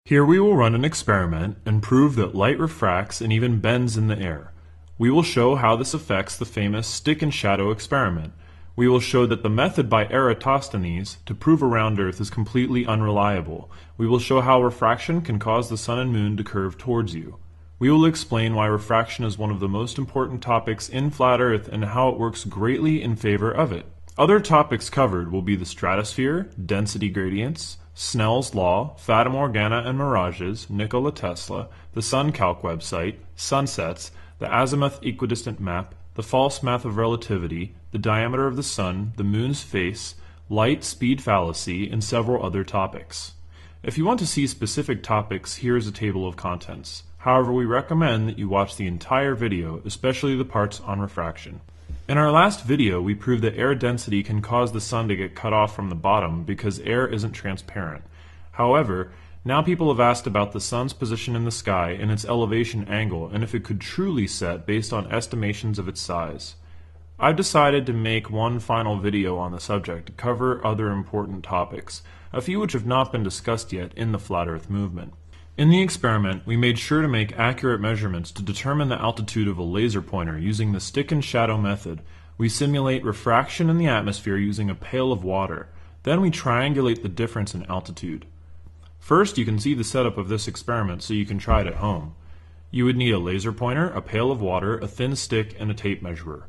Here we will run an experiment and prove that light refracts and even bends in the air. We will show how this affects the famous stick and shadow experiment. We will show that the method by Eratosthenes to prove a round Earth is completely unreliable. We will show how refraction can cause the sun and moon to curve towards you. We will explain why refraction is one of the most important topics in flat Earth and how it works greatly in favor of it. Other topics covered will be the stratosphere, density gradients, Snell's law, Fata Morgana and mirages, Nikola Tesla, the Sun Calc website, sunsets, the azimuth equidistant map, the false math of relativity, the diameter of the sun, the moon's face, light speed fallacy, and several other topics. If you want to see specific topics, here is a table of contents. However, we recommend that you watch the entire video, especially the parts on refraction. In our last video, we proved that air density can cause the sun to get cut off from the bottom because air isn't transparent. However, now people have asked about the sun's position in the sky and its elevation angle and if it could truly set based on estimations of its size. I've decided to make one final video on the subject to cover other important topics, a few which have not been discussed yet in the Flat Earth movement. In the experiment, we made sure to make accurate measurements to determine the altitude of a laser pointer using the stick and shadow method. We simulate refraction in the atmosphere using a pail of water. Then we triangulate the difference in altitude. First, you can see the setup of this experiment so you can try it at home. You would need a laser pointer, a pail of water, a thin stick, and a tape measurer.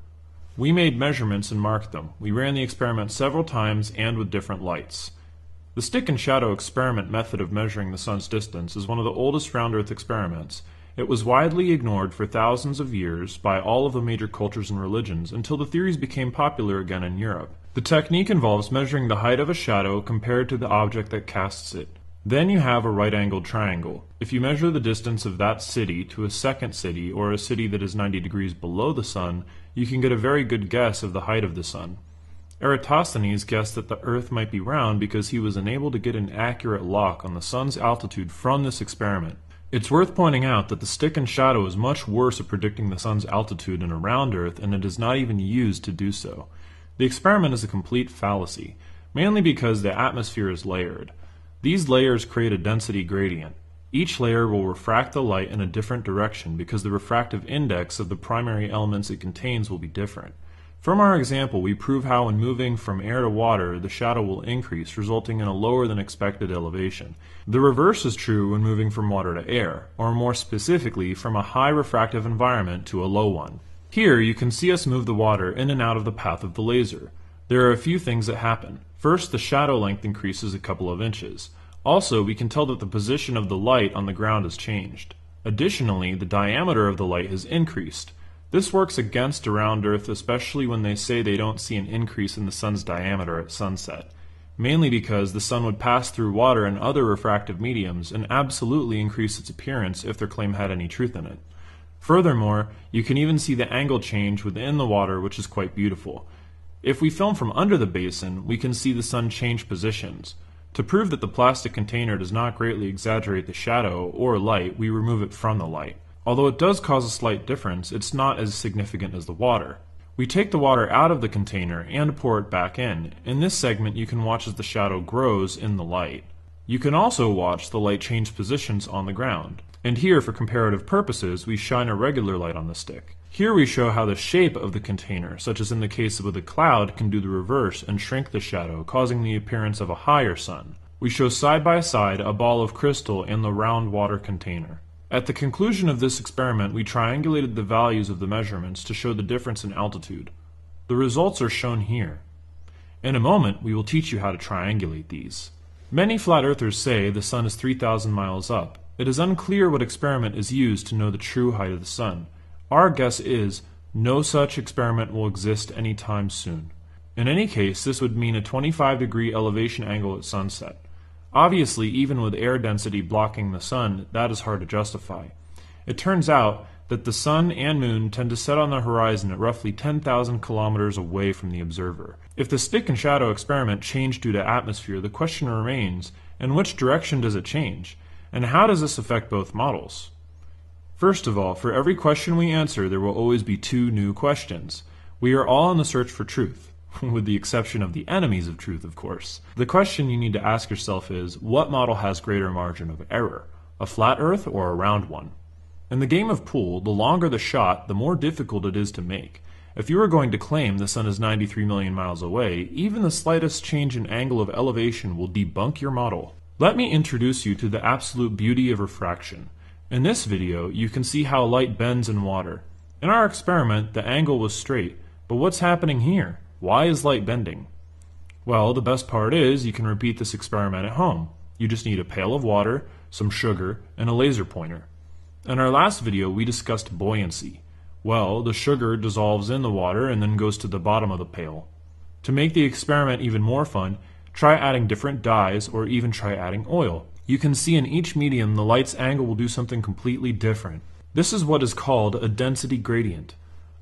We made measurements and marked them. We ran the experiment several times and with different lights. The stick and shadow experiment method of measuring the sun's distance is one of the oldest round Earth experiments. It was widely ignored for thousands of years by all of the major cultures and religions until the theories became popular again in Europe. The technique involves measuring the height of a shadow compared to the object that casts it. Then you have a right-angled triangle. If you measure the distance of that city to a second city or a city that is 90 degrees below the sun, you can get a very good guess of the height of the sun. Eratosthenes guessed that the Earth might be round because he was unable to get an accurate lock on the sun's altitude from this experiment. It's worth pointing out that the stick and shadow is much worse at predicting the sun's altitude in a round Earth, and it is not even used to do so. The experiment is a complete fallacy, mainly because the atmosphere is layered. These layers create a density gradient. Each layer will refract the light in a different direction because the refractive index of the primary elements it contains will be different. From our example, we prove how when moving from air to water, the shadow will increase, resulting in a lower than expected elevation. The reverse is true when moving from water to air, or more specifically, from a high refractive environment to a low one. Here, you can see us move the water in and out of the path of the laser. There are a few things that happen. First, the shadow length increases a couple of inches. Also, we can tell that the position of the light on the ground has changed. Additionally, the diameter of the light has increased. This works against a round Earth, especially when they say they don't see an increase in the sun's diameter at sunset, mainly because the sun would pass through water and other refractive mediums and absolutely increase its appearance if their claim had any truth in it. Furthermore, you can even see the angle change within the water, which is quite beautiful. If we film from under the basin, we can see the sun change positions. To prove that the plastic container does not greatly exaggerate the shadow or light, we remove it from the light. Although it does cause a slight difference, it's not as significant as the water. We take the water out of the container and pour it back in. In this segment, you can watch as the shadow grows in the light. You can also watch the light change positions on the ground. And here, for comparative purposes, we shine a regular light on the stick. Here we show how the shape of the container, such as in the case of a cloud, can do the reverse and shrink the shadow, causing the appearance of a higher sun. We show side by side a ball of crystal and the round water container. At the conclusion of this experiment, we triangulated the values of the measurements to show the difference in altitude. The results are shown here. In a moment, we will teach you how to triangulate these. Many flat earthers say the sun is 3,000 miles up. It is unclear what experiment is used to know the true height of the sun. Our guess is no such experiment will exist anytime soon. In any case, this would mean a 25-degree elevation angle at sunset. Obviously, even with air density blocking the sun, that is hard to justify. It turns out that the sun and moon tend to set on the horizon at roughly 10,000 kilometers away from the observer. If the stick and shadow experiment changed due to atmosphere, the question remains, in which direction does it change? And how does this affect both models? First of all, for every question we answer, there will always be two new questions. We are all in the search for truth. with the exception of the enemies of truth, of course. The question you need to ask yourself is, what model has greater margin of error, a flat Earth or a round one? In the game of pool, the longer the shot, the more difficult it is to make. If you are going to claim the sun is 93 million miles away, even the slightest change in angle of elevation will debunk your model. Let me introduce you to the absolute beauty of refraction. In this video, you can see how light bends in water. In our experiment, the angle was straight, but what's happening here? Why is light bending? Well, the best part is you can repeat this experiment at home. You just need a pail of water, some sugar, and a laser pointer. In our last video, we discussed buoyancy. Well, the sugar dissolves in the water and then goes to the bottom of the pail. To make the experiment even more fun, try adding different dyes or even try adding oil. You can see in each medium the light's angle will do something completely different. This is what is called a density gradient.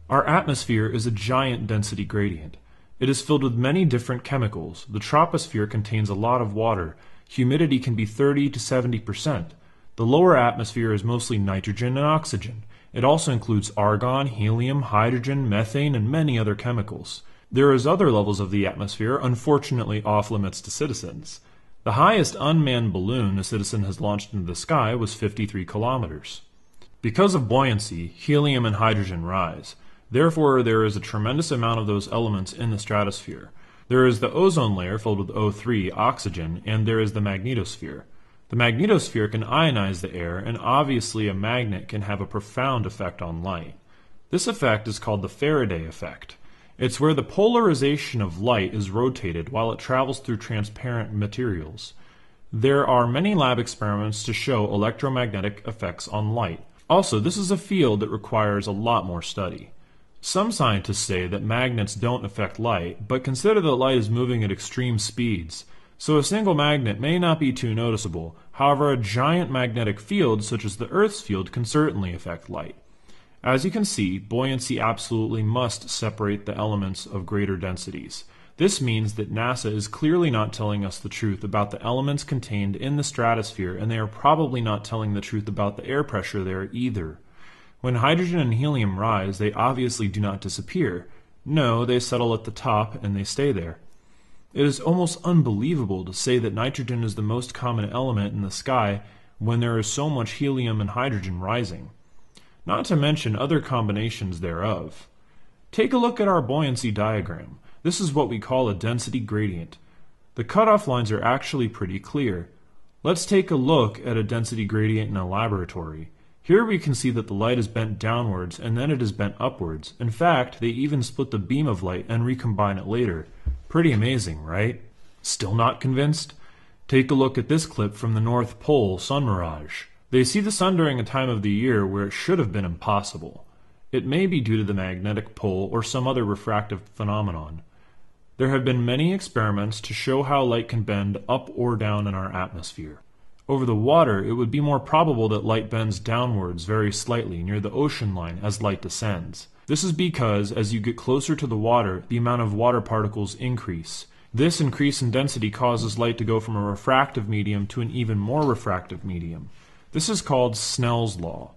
Our atmosphere is a giant density gradient. It is filled with many different chemicals. The troposphere contains a lot of water. Humidity can be 30 to 70%. The lower atmosphere is mostly nitrogen and oxygen. It also includes argon, helium, hydrogen, methane, and many other chemicals. There is other levels of the atmosphere, unfortunately off limits to citizens. The highest unmanned balloon a citizen has launched into the sky was 53 kilometers. Because of buoyancy, helium and hydrogen rise. Therefore, there is a tremendous amount of those elements in the stratosphere. There is the ozone layer filled with O3, oxygen, and there is the magnetosphere. The magnetosphere can ionize the air, and obviously a magnet can have a profound effect on light. This effect is called the Faraday effect. It's where the polarization of light is rotated while it travels through transparent materials. There are many lab experiments to show electromagnetic effects on light. Also, this is a field that requires a lot more study. Some scientists say that magnets don't affect light, but consider that light is moving at extreme speeds. So a single magnet may not be too noticeable. However, a giant magnetic field such as the Earth's field can certainly affect light. As you can see, buoyancy absolutely must separate the elements of greater densities. This means that NASA is clearly not telling us the truth about the elements contained in the stratosphere, and they are probably not telling the truth about the air pressure there either. When hydrogen and helium rise, they obviously do not disappear. No, they settle at the top and they stay there. It is almost unbelievable to say that nitrogen is the most common element in the sky when there is so much helium and hydrogen rising. Not to mention other combinations thereof. Take a look at our buoyancy diagram. This is what we call a density gradient. The cutoff lines are actually pretty clear. Let's take a look at a density gradient in a laboratory. Here we can see that the light is bent downwards and then it is bent upwards. In fact, they even split the beam of light and recombine it later. Pretty amazing, right? Still not convinced? Take a look at this clip from the North Pole sun mirage. They see the sun during a time of the year where it should have been impossible. It may be due to the magnetic pole or some other refractive phenomenon. There have been many experiments to show how light can bend up or down in our atmosphere. Over the water, it would be more probable that light bends downwards very slightly near the ocean line as light descends. This is because, as you get closer to the water, the amount of water particles increase. This increase in density causes light to go from a refractive medium to an even more refractive medium. This is called Snell's law.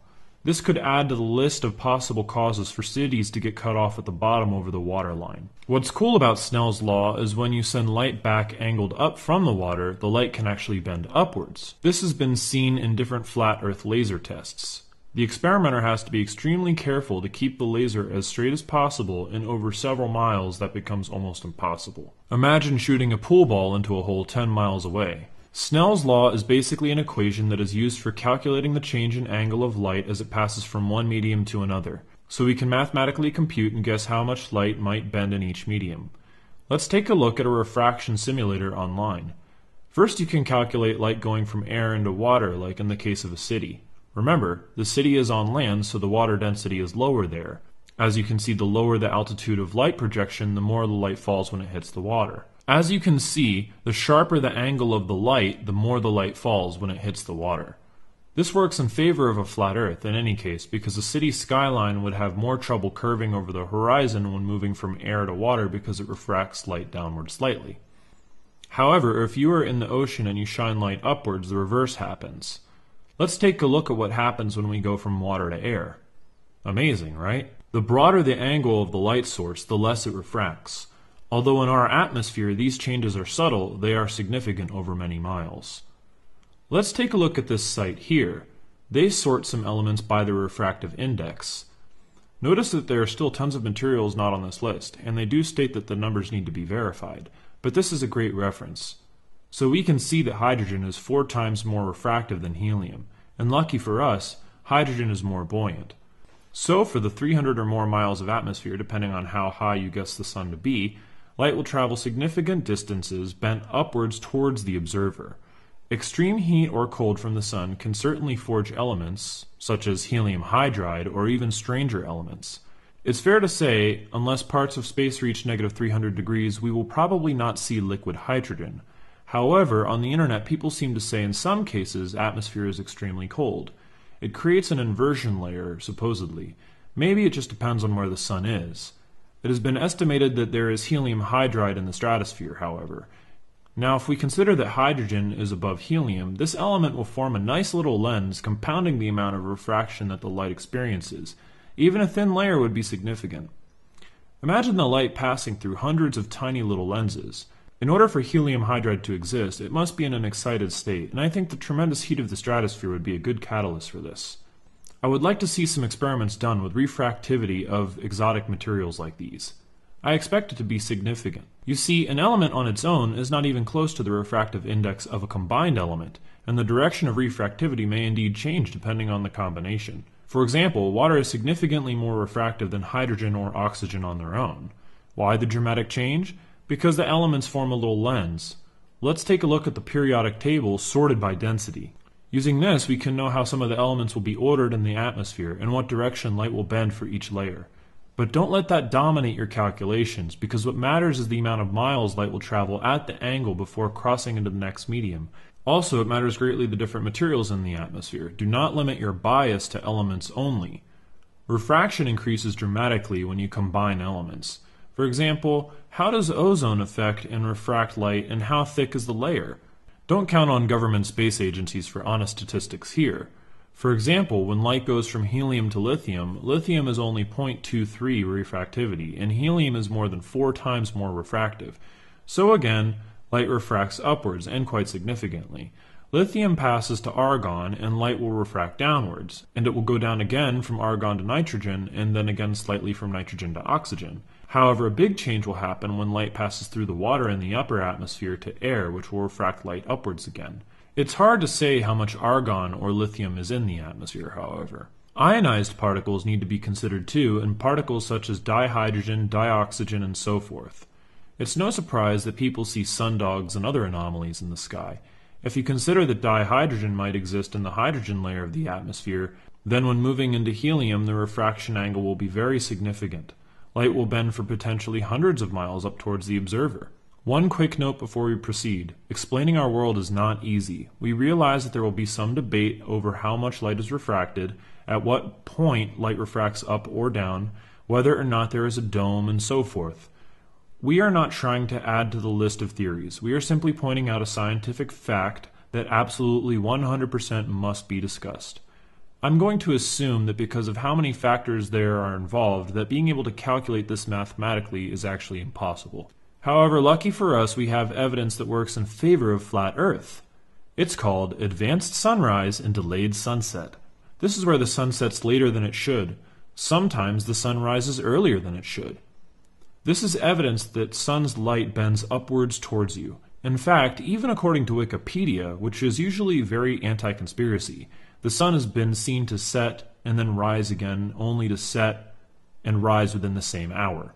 This could add to the list of possible causes for cities to get cut off at the bottom over the water line. What's cool about Snell's law is when you send light back angled up from the water, the light can actually bend upwards. This has been seen in different flat Earth laser tests. The experimenter has to be extremely careful to keep the laser as straight as possible, and over several miles that becomes almost impossible. Imagine shooting a pool ball into a hole 10 miles away. Snell's law is basically an equation that is used for calculating the change in angle of light as it passes from one medium to another, so we can mathematically compute and guess how much light might bend in each medium. Let's take a look at a refraction simulator online. First, you can calculate light going from air into water, like in the case of a city. Remember, the city is on land, so the water density is lower there. As you can see, the lower the altitude of light projection, the more the light falls when it hits the water. As you can see, the sharper the angle of the light, the more the light falls when it hits the water. This works in favor of a flat Earth in any case, because the city's skyline would have more trouble curving over the horizon when moving from air to water because it refracts light downward slightly. However, if you are in the ocean and you shine light upwards, the reverse happens. Let's take a look at what happens when we go from water to air. Amazing, right? The broader the angle of the light source, the less it refracts. Although in our atmosphere these changes are subtle, they are significant over many miles. Let's take a look at this site here. They sort some elements by their refractive index. Notice that there are still tons of materials not on this list, and they do state that the numbers need to be verified, but this is a great reference. So we can see that hydrogen is 4 times more refractive than helium, and lucky for us, hydrogen is more buoyant. So for the 300 or more miles of atmosphere, depending on how high you guess the sun to be, light will travel significant distances bent upwards towards the observer. Extreme heat or cold from the sun can certainly forge elements, such as helium hydride or even stranger elements. It's fair to say, unless parts of space reach negative 300 degrees, we will probably not see liquid hydrogen. However, on the internet, people seem to say in some cases atmosphere is extremely cold. It creates an inversion layer, supposedly. Maybe it just depends on where the sun is. It has been estimated that there is helium hydride in the stratosphere, however. Now, if we consider that hydrogen is above helium, this element will form a nice little lens compounding the amount of refraction that the light experiences. Even a thin layer would be significant. Imagine the light passing through hundreds of tiny little lenses. In order for helium hydride to exist, it must be in an excited state, and I think the tremendous heat of the stratosphere would be a good catalyst for this. I would like to see some experiments done with refractivity of exotic materials like these. I expect it to be significant. You see, an element on its own is not even close to the refractive index of a combined element, and the direction of refractivity may indeed change depending on the combination. For example, water is significantly more refractive than hydrogen or oxygen on their own. Why the dramatic change? Because the elements form a little lens. Let's take a look at the periodic table sorted by density. Using this, we can know how some of the elements will be ordered in the atmosphere and what direction light will bend for each layer. But don't let that dominate your calculations, because what matters is the amount of miles light will travel at the angle before crossing into the next medium. Also, it matters greatly the different materials in the atmosphere. Do not limit your bias to elements only. Refraction increases dramatically when you combine elements. For example, how does ozone affect and refract light, and how thick is the layer? Don't count on government space agencies for honest statistics here. For example, when light goes from helium to lithium, lithium is only 0.23 refractivity, and helium is more than 4 times more refractive. So again, light refracts upwards, and quite significantly. Lithium passes to argon, and light will refract downwards, and it will go down again from argon to nitrogen, and then again slightly from nitrogen to oxygen. However, a big change will happen when light passes through the water in the upper atmosphere to air, which will refract light upwards again. It's hard to say how much argon or lithium is in the atmosphere, however. Ionized particles need to be considered too, and particles such as dihydrogen, dioxygen, and so forth. It's no surprise that people see sundogs and other anomalies in the sky. If you consider that dihydrogen might exist in the hydrogen layer of the atmosphere, then when moving into helium, the refraction angle will be very significant. Light will bend for potentially hundreds of miles up towards the observer. One quick note before we proceed. Explaining our world is not easy. We realize that there will be some debate over how much light is refracted, at what point light refracts up or down, whether or not there is a dome, and so forth. We are not trying to add to the list of theories. We are simply pointing out a scientific fact that absolutely 100% must be discussed. I'm going to assume that because of how many factors there are involved, that being able to calculate this mathematically is actually impossible. However, lucky for us, we have evidence that works in favor of flat Earth. It's called advanced sunrise and delayed sunset. This is where the sun sets later than it should. Sometimes the sun rises earlier than it should. This is evidence that sun's light bends upwards towards you. In fact, even according to Wikipedia, which is usually very anti-conspiracy, the sun has been seen to set and then rise again, only to set and rise within the same hour.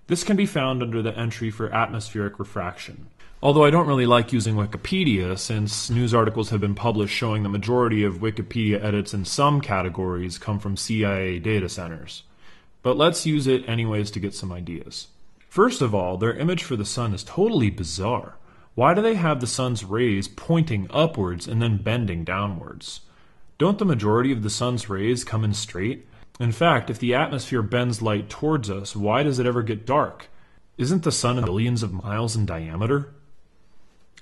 This can be found under the entry for atmospheric refraction. Although I don't really like using Wikipedia, since news articles have been published showing the majority of Wikipedia edits in some categories come from CIA data centers. But let's use it anyways to get some ideas. First of all, their image for the sun is totally bizarre. Why do they have the sun's rays pointing upwards and then bending downwards? Don't the majority of the sun's rays come in straight? In fact, if the atmosphere bends light towards us, why does it ever get dark? Isn't the sun billions of miles in diameter?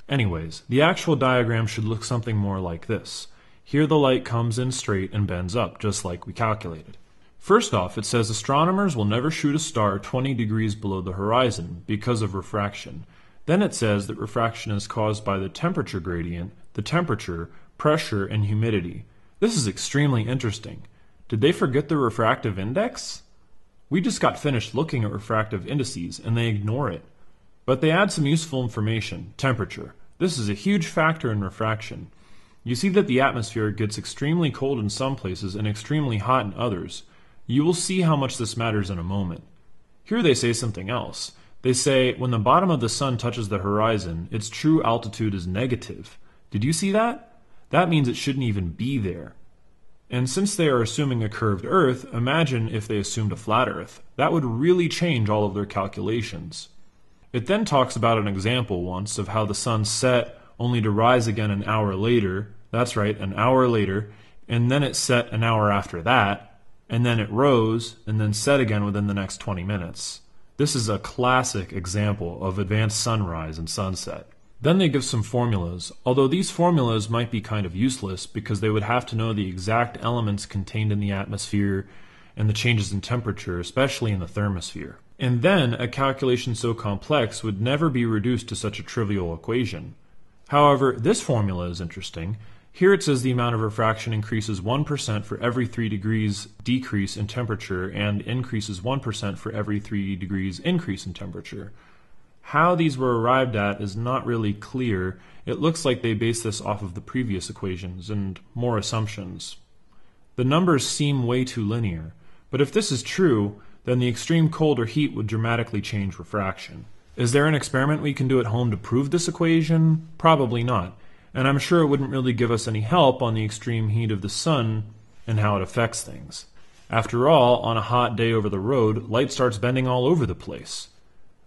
Anyways, the actual diagram should look something more like this. Here the light comes in straight and bends up, just like we calculated. First off, it says astronomers will never shoot a star 20 degrees below the horizon because of refraction. Then it says that refraction is caused by the temperature gradient, the temperature, pressure, and humidity. This is extremely interesting. Did they forget the refractive index? We just got finished looking at refractive indices, and they ignore it. But they add some useful information, temperature. This is a huge factor in refraction. You see that the atmosphere gets extremely cold in some places and extremely hot in others. You will see how much this matters in a moment. Here they say something else. They say, when the bottom of the sun touches the horizon, its true altitude is negative. Did you see that? That means it shouldn't even be there. And since they are assuming a curved Earth, imagine if they assumed a flat Earth. That would really change all of their calculations. It then talks about an example once of how the sun set only to rise again an hour later. That's right, an hour later. And then it set an hour after that. And then it rose and then set again within the next 20 minutes. This is a classic example of advanced sunrise and sunset. Then they give some formulas, although these formulas might be kind of useless because they would have to know the exact elements contained in the atmosphere and the changes in temperature, especially in the thermosphere. And then a calculation so complex would never be reduced to such a trivial equation. However, this formula is interesting. Here it says the amount of refraction increases 1% for every 3 degrees decrease in temperature and increases 1% for every 3 degrees increase in temperature. How these were arrived at is not really clear. It looks like they based this off of the previous equations and more assumptions. The numbers seem way too linear, but if this is true, then the extreme cold or heat would dramatically change refraction. Is there an experiment we can do at home to prove this equation? Probably not. And I'm sure it wouldn't really give us any help on the extreme heat of the sun and how it affects things. After all, on a hot day over the road, light starts bending all over the place.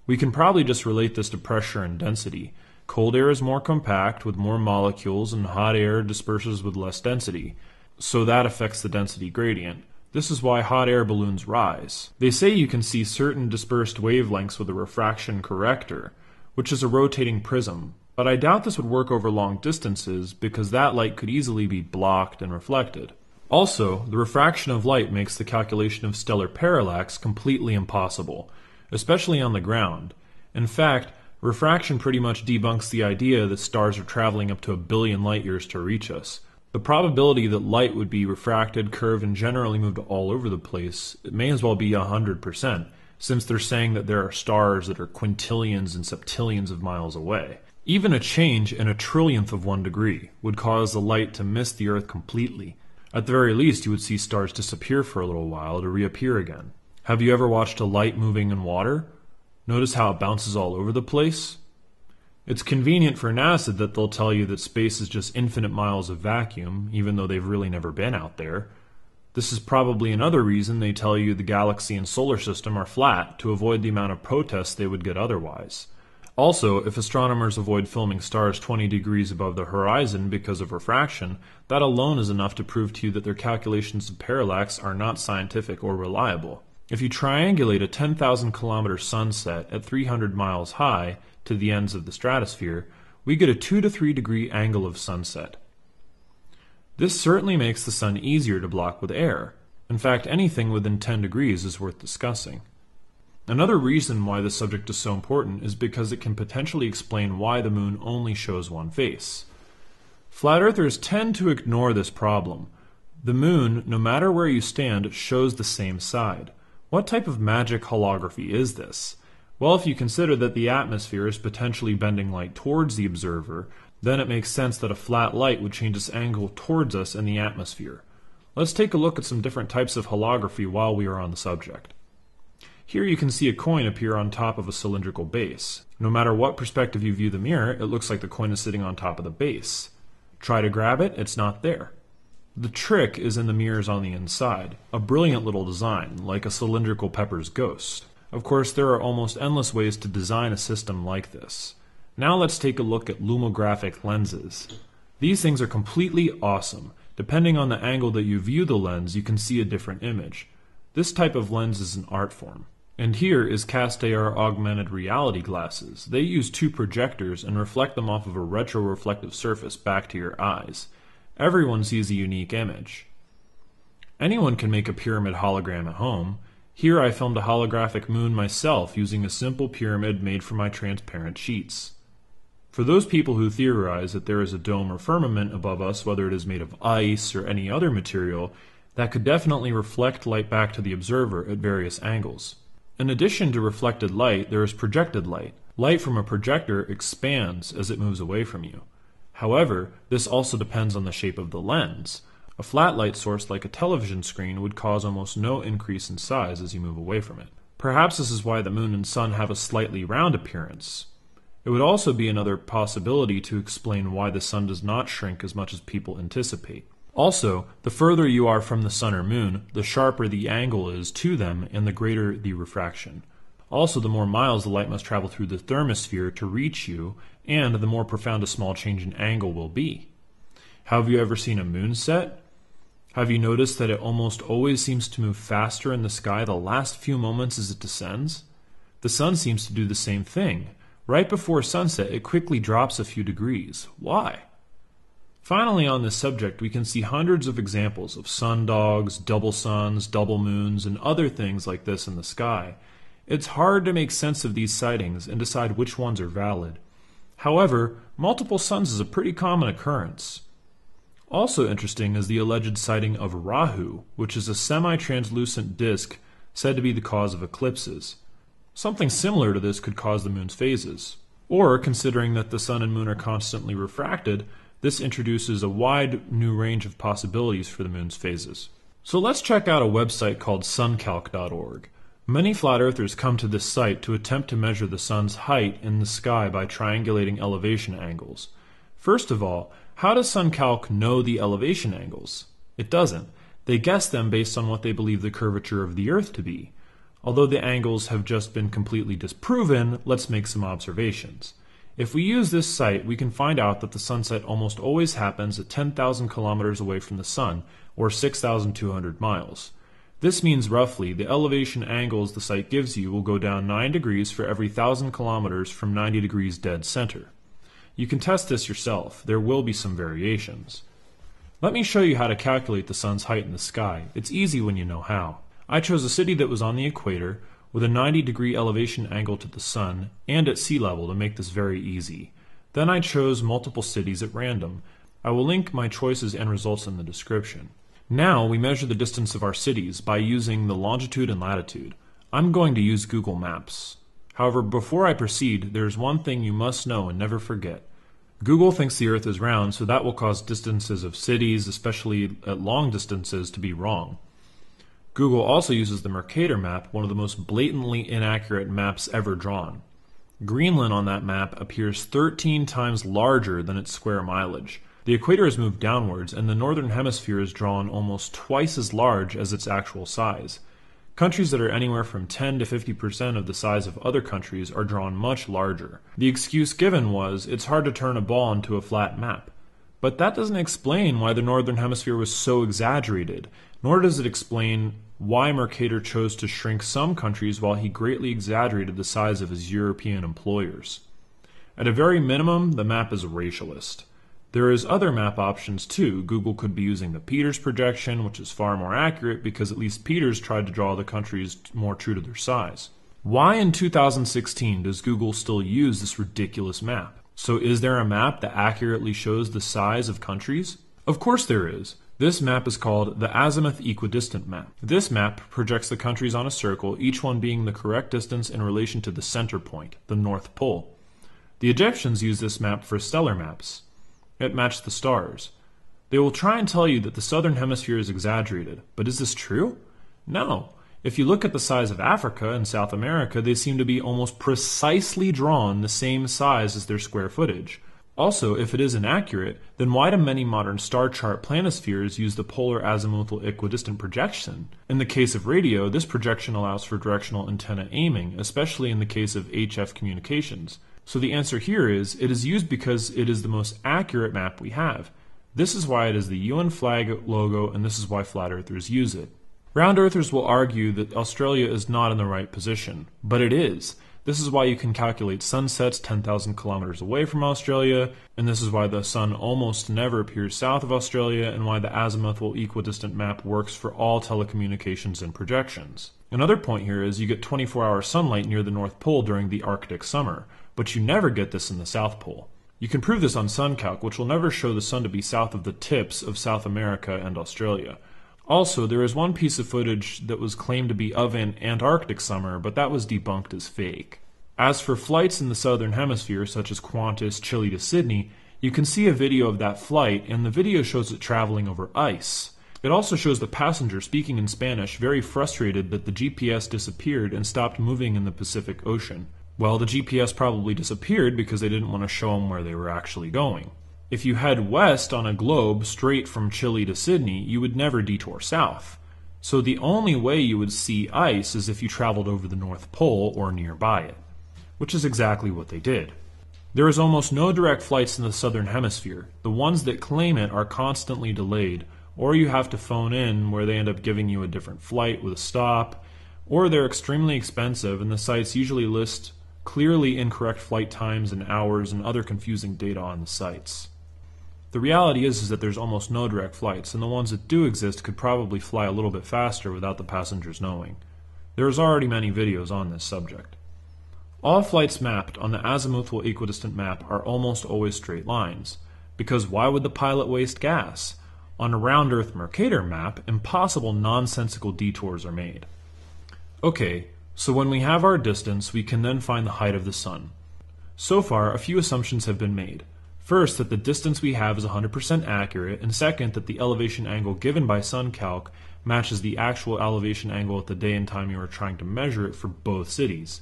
We can probably just relate this to pressure and density. Cold air is more compact with more molecules and hot air disperses with less density. So that affects the density gradient. This is why hot air balloons rise. They say you can see certain dispersed wavelengths with a refraction corrector, which is a rotating prism. But I doubt this would work over long distances because that light could easily be blocked and reflected. Also, the refraction of light makes the calculation of stellar parallax completely impossible, especially on the ground. In fact, refraction pretty much debunks the idea that stars are traveling up to 1 billion light years to reach us. The probability that light would be refracted, curved, and generally moved all over the place, it may as well be 100%, since they're saying that there are stars that are quintillions and septillions of miles away. Even a change in a trillionth of 1 degree would cause the light to miss the Earth completely. At the very least, you would see stars disappear for a little while to reappear again. Have you ever watched a light moving in water? Notice how it bounces all over the place? It's convenient for NASA that they'll tell you that space is just infinite miles of vacuum, even though they've really never been out there. This is probably another reason they tell you the galaxy and solar system are flat, to avoid the amount of protests they would get otherwise. Also, if astronomers avoid filming stars 20 degrees above the horizon because of refraction, that alone is enough to prove to you that their calculations of parallax are not scientific or reliable. If you triangulate a 10,000 kilometer sunset at 300 miles high to the ends of the stratosphere, we get a 2 to 3 degree angle of sunset. This certainly makes the sun easier to block with air. In fact, anything within 10 degrees is worth discussing. Another reason why this subject is so important is because it can potentially explain why the moon only shows one face. Flat earthers tend to ignore this problem. The moon, no matter where you stand, shows the same side. What type of magic holography is this? Well, if you consider that the atmosphere is potentially bending light towards the observer, then it makes sense that a flat light would change its angle towards us in the atmosphere. Let's take a look at some different types of holography while we are on the subject. Here you can see a coin appear on top of a cylindrical base. No matter what perspective you view the mirror, it looks like the coin is sitting on top of the base. Try to grab it, it's not there. The trick is in the mirrors on the inside, a brilliant little design, like a cylindrical pepper's ghost. Of course, there are almost endless ways to design a system like this. Now let's take a look at lumographic lenses. These things are completely awesome. Depending on the angle that you view the lens, you can see a different image. This type of lens is an art form. And here is Castayer augmented reality glasses. They use 2 projectors and reflect them off of a retroreflective surface back to your eyes. Everyone sees a unique image. Anyone can make a pyramid hologram at home. Here I filmed a holographic moon myself using a simple pyramid made from my transparent sheets. For those people who theorize that there is a dome or firmament above us, whether it is made of ice or any other material, that could definitely reflect light back to the observer at various angles. In addition to reflected light, there is projected light. Light from a projector expands as it moves away from you. However, this also depends on the shape of the lens. A flat light source like a television screen would cause almost no increase in size as you move away from it. Perhaps this is why the moon and sun have a slightly round appearance. It would also be another possibility to explain why the sun does not shrink as much as people anticipate. Also, the further you are from the sun or moon, the sharper the angle is to them and the greater the refraction. Also, the more miles the light must travel through the thermosphere to reach you, and the more profound a small change in angle will be. Have you ever seen a moon set? Have you noticed that it almost always seems to move faster in the sky the last few moments as it descends? The sun seems to do the same thing. Right before sunset, it quickly drops a few degrees. Why? Finally, on this subject, we can see hundreds of examples of sundogs, double suns, double moons, and other things like this in the sky. It's hard to make sense of these sightings and decide which ones are valid. However, multiple suns is a pretty common occurrence. Also interesting is the alleged sighting of Rahu, which is a semi-translucent disk said to be the cause of eclipses. Something similar to this could cause the moon's phases. Or, considering that the sun and moon are constantly refracted, this introduces a wide new range of possibilities for the moon's phases. So let's check out a website called suncalc.org. Many flat earthers come to this site to attempt to measure the sun's height in the sky by triangulating elevation angles. First of all, how does SunCalc know the elevation angles? It doesn't. They guess them based on what they believe the curvature of the Earth to be. Although the angles have just been completely disproven, let's make some observations. If we use this site, we can find out that the sunset almost always happens at 10,000 kilometers away from the sun, or 6,200 miles. This means roughly the elevation angles the site gives you will go down 9 degrees for every 1,000 kilometers from 90 degrees dead center. You can test this yourself. There will be some variations. Let me show you how to calculate the sun's height in the sky. It's easy when you know how. I chose a city that was on the equator with a 90-degree elevation angle to the sun and at sea level to make this very easy. Then I chose multiple cities at random. I will link my choices and results in the description. Now we measure the distance of our cities by using the longitude and latitude. I'm going to use Google Maps. However, before I proceed, there's one thing you must know and never forget. Google thinks the Earth is round, so that will cause distances of cities, especially at long distances, to be wrong. Google also uses the Mercator map, one of the most blatantly inaccurate maps ever drawn. Greenland on that map appears 13 times larger than its square mileage. The equator is moved downwards, and the northern hemisphere is drawn almost twice as large as its actual size. Countries that are anywhere from 10 to 50% of the size of other countries are drawn much larger. The excuse given was, it's hard to turn a ball into a flat map. But that doesn't explain why the northern hemisphere was so exaggerated, nor does it explain why Mercator chose to shrink some countries while he greatly exaggerated the size of his European employers. At a very minimum, the map is racialist. There is other map options too. Google could be using the Peters projection, which is far more accurate because at least Peters tried to draw the countries more true to their size. Why in 2016 does Google still use this ridiculous map? So is there a map that accurately shows the size of countries? Of course there is. This map is called the azimuth equidistant map. This map projects the countries on a circle, each one being the correct distance in relation to the center point, the North Pole. The Egyptians used this map for stellar maps. It matched the stars. They will try and tell you that the southern hemisphere is exaggerated, but is this true? No. If you look at the size of Africa and South America, they seem to be almost precisely drawn the same size as their square footage. Also, if it is inaccurate, then why do many modern star chart planispheres use the polar azimuthal equidistant projection? In the case of radio, this projection allows for directional antenna aiming, especially in the case of HF communications. So the answer here is, it is used because it is the most accurate map we have. This is why it is the UN flag logo, and this is why flat earthers use it. Round earthers will argue that Australia is not in the right position, but it is. This is why you can calculate sunsets 10,000 kilometers away from Australia, and this is why the sun almost never appears south of Australia, and why the azimuthal equidistant map works for all telecommunications and projections. Another point here is you get 24-hour sunlight near the North Pole during the Arctic summer, but you never get this in the South Pole. You can prove this on SunCalc, which will never show the sun to be south of the tips of South America and Australia. Also, there is one piece of footage that was claimed to be of an Antarctic summer, but that was debunked as fake. As for flights in the southern hemisphere, such as Qantas, Chile to Sydney, you can see a video of that flight, and the video shows it traveling over ice. It also shows the passenger speaking in Spanish, very frustrated that the GPS disappeared and stopped moving in the Pacific Ocean. Well, the GPS probably disappeared because they didn't want to show them where they were actually going. If you head west on a globe straight from Chile to Sydney, you would never detour south. So the only way you would see ice is if you traveled over the North Pole or nearby it, which is exactly what they did. There is almost no direct flights in the southern hemisphere. The ones that claim it are constantly delayed, or you have to phone in where they end up giving you a different flight with a stop, or they're extremely expensive and the sites usually list clearly incorrect flight times and hours and other confusing data on the sites. The reality is that there's almost no direct flights, and the ones that do exist could probably fly a little bit faster without the passengers knowing. There's already many videos on this subject. All flights mapped on the azimuthal equidistant map are almost always straight lines, because why would the pilot waste gas? On a round-Earth Mercator map, impossible nonsensical detours are made. Okay, so when we have our distance, we can then find the height of the sun. So far, a few assumptions have been made. First, that the distance we have is 100% accurate, and second, that the elevation angle given by SunCalc matches the actual elevation angle at the day and time you are trying to measure it for both cities.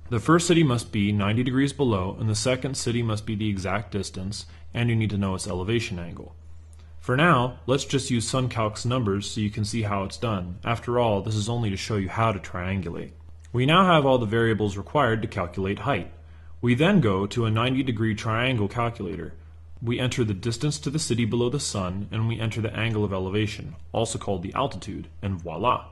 The first city must be 90 degrees below, and the second city must be the exact distance, and you need to know its elevation angle. For now, let's just use SunCalc's numbers so you can see how it's done. After all, this is only to show you how to triangulate. We now have all the variables required to calculate height. We then go to a 90-degree triangle calculator. We enter the distance to the city below the sun, and we enter the angle of elevation, also called the altitude, and voila!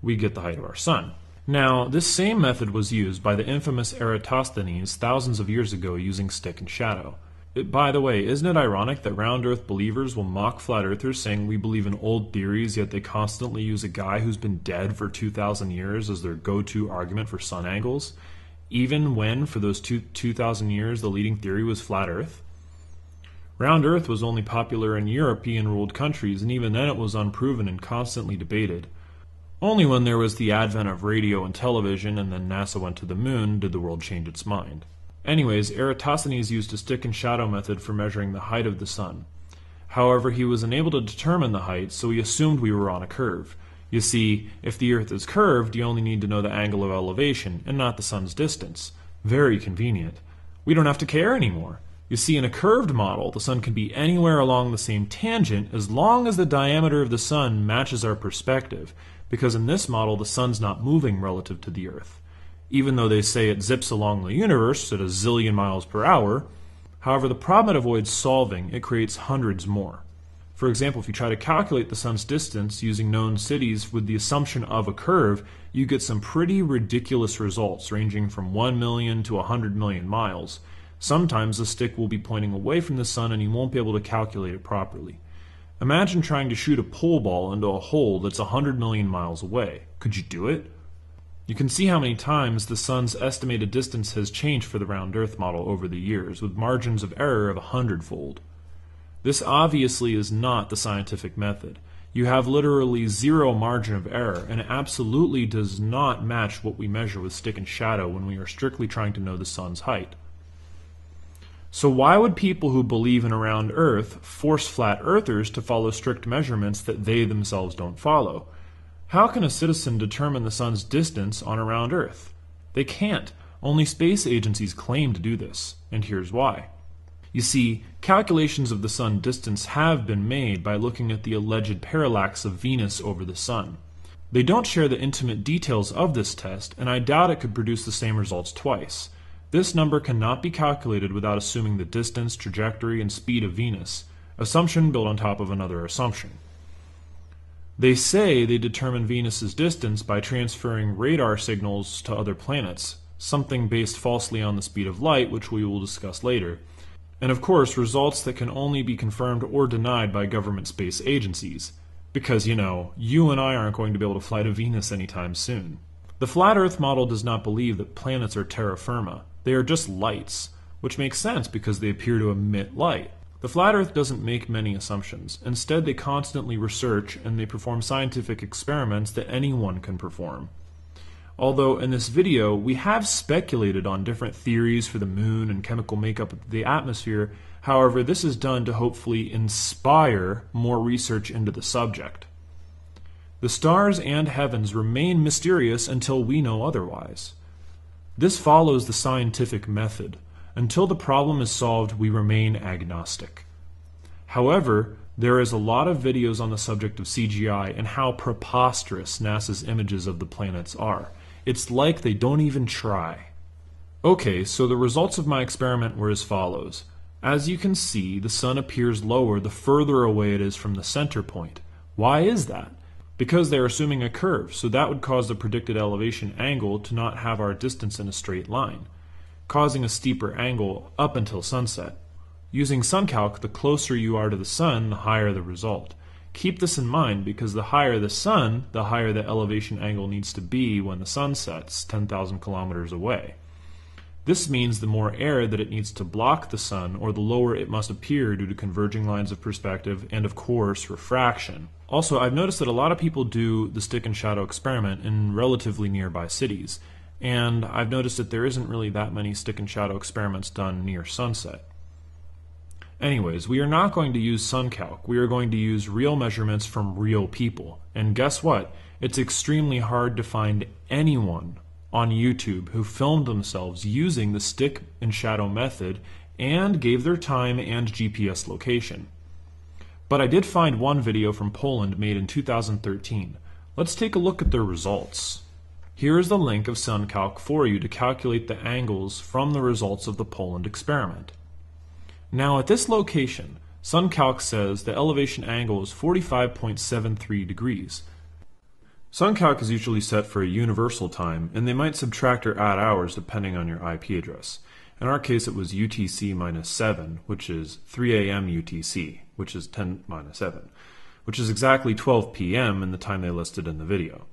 We get the height of our sun. Now, this same method was used by the infamous Eratosthenes thousands of years ago using stick and shadow. By the way, isn't it ironic that round-earth believers will mock flat earthers saying we believe in old theories, yet they constantly use a guy who's been dead for 2,000 years as their go-to argument for sun angles? Even when, for those 2,000 years, the leading theory was flat Earth? Round Earth was only popular in European-ruled countries, and even then it was unproven and constantly debated. Only when there was the advent of radio and television, and then NASA went to the moon, did the world change its mind. Anyways, Eratosthenes used a stick and shadow method for measuring the height of the sun. However, he was unable to determine the height, so he assumed we were on a curve. You see, if the Earth is curved, you only need to know the angle of elevation, and not the sun's distance. Very convenient. We don't have to care anymore. You see, in a curved model, the sun can be anywhere along the same tangent as long as the diameter of the sun matches our perspective, because in this model, the sun's not moving relative to the Earth. Even though they say it zips along the universe at a zillion miles per hour, however, the problem it avoids solving, it creates hundreds more. For example, if you try to calculate the sun's distance using known cities with the assumption of a curve, you get some pretty ridiculous results ranging from 1 million to 100 million miles. Sometimes the stick will be pointing away from the sun and you won't be able to calculate it properly. Imagine trying to shoot a pole ball into a hole that's 100 million miles away. Could you do it? You can see how many times the sun's estimated distance has changed for the round Earth model over the years, with margins of error of 100-fold. This obviously is not the scientific method. You have literally zero margin of error, and it absolutely does not match what we measure with stick and shadow when we are strictly trying to know the sun's height. So why would people who believe in a round Earth force flat earthers to follow strict measurements that they themselves don't follow? How can a citizen determine the sun's distance on a round Earth? They can't. Only space agencies claim to do this, and here's why. You see, calculations of the sun distance have been made by looking at the alleged parallax of Venus over the sun. They don't share the intimate details of this test, and I doubt it could produce the same results twice. This number cannot be calculated without assuming the distance, trajectory, and speed of Venus, assumption built on top of another assumption. They say they determine Venus's distance by transferring radar signals to other planets, something based falsely on the speed of light, which we will discuss later. And of course, results that can only be confirmed or denied by government space agencies. Because, you and I aren't going to be able to fly to Venus anytime soon. The flat Earth model does not believe that planets are terra firma. They are just lights, which makes sense because they appear to emit light. The flat Earth doesn't make many assumptions. Instead, they constantly research and they perform scientific experiments that anyone can perform. Although in this video, we have speculated on different theories for the moon and chemical makeup of the atmosphere. However, this is done to hopefully inspire more research into the subject. The stars and heavens remain mysterious until we know otherwise. This follows the scientific method. Until the problem is solved, we remain agnostic. However, there is a lot of videos on the subject of CGI and how preposterous NASA's images of the planets are. It's like they don't even try. Okay, so the results of my experiment were as follows. As you can see, the sun appears lower the further away it is from the center point. Why is that? Because they're assuming a curve, so that would cause the predicted elevation angle to not have our distance in a straight line, causing a steeper angle up until sunset. Using SunCalc, the closer you are to the sun, the higher the result. Keep this in mind because the higher the sun, the higher the elevation angle needs to be when the sun sets 10,000 kilometers away. This means the more air that it needs to block the sun, or the lower it must appear due to converging lines of perspective and, of course, refraction. Also, I've noticed that a lot of people do the stick and shadow experiment in relatively nearby cities, and I've noticed that there isn't really that many stick and shadow experiments done near sunset. Anyways, we are not going to use SunCalc. We are going to use real measurements from real people. And guess what? It's extremely hard to find anyone on YouTube who filmed themselves using the stick and shadow method and gave their time and GPS location. But I did find one video from Poland made in 2013. Let's take a look at their results. Here is the link of SunCalc for you to calculate the angles from the results of the Poland experiment. Now at this location, SunCalc says the elevation angle is 45.73 degrees. SunCalc is usually set for a universal time, and they might subtract or add hours depending on your IP address. In our case, it was UTC minus 7, which is 3 a.m. UTC, which is 10 minus 7, which is exactly 12 p.m. in the time they listed in the video.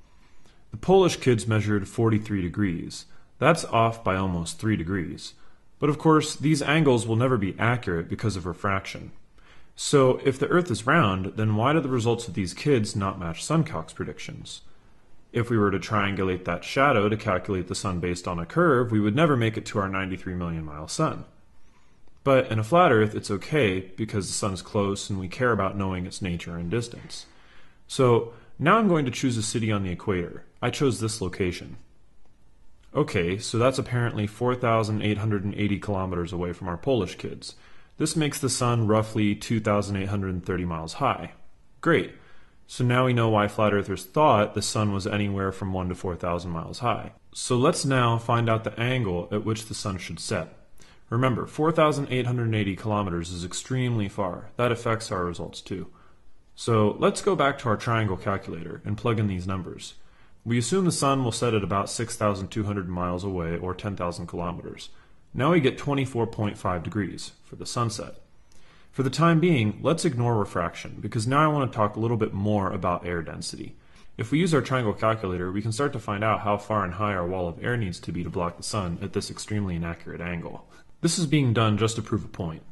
The Polish kids measured 43 degrees. That's off by almost 3 degrees. But of course, these angles will never be accurate because of refraction. So if the Earth is round, then why do the results of these kids not match SunCalc's predictions? If we were to triangulate that shadow to calculate the sun based on a curve, we would never make it to our 93 million mile sun. But in a flat Earth, it's okay because the sun is close and we care about knowing its nature and distance. So now I'm going to choose a city on the equator. I chose this location. Okay, so that's apparently 4,880 kilometers away from our Polish kids. This makes the sun roughly 2,830 miles high. Great. So now we know why flat earthers thought the sun was anywhere from 1 to 4,000 miles high. So let's now find out the angle at which the sun should set. Remember, 4,880 kilometers is extremely far. That affects our results too. So let's go back to our triangle calculator and plug in these numbers. We assume the sun will set at about 6,200 miles away, or 10,000 kilometers. Now we get 24.5 degrees for the sunset. For the time being, let's ignore refraction, because now I want to talk a little bit more about air density. If we use our triangle calculator, we can start to find out how far and high our wall of air needs to be to block the sun at this extremely inaccurate angle. This is being done just to prove a point.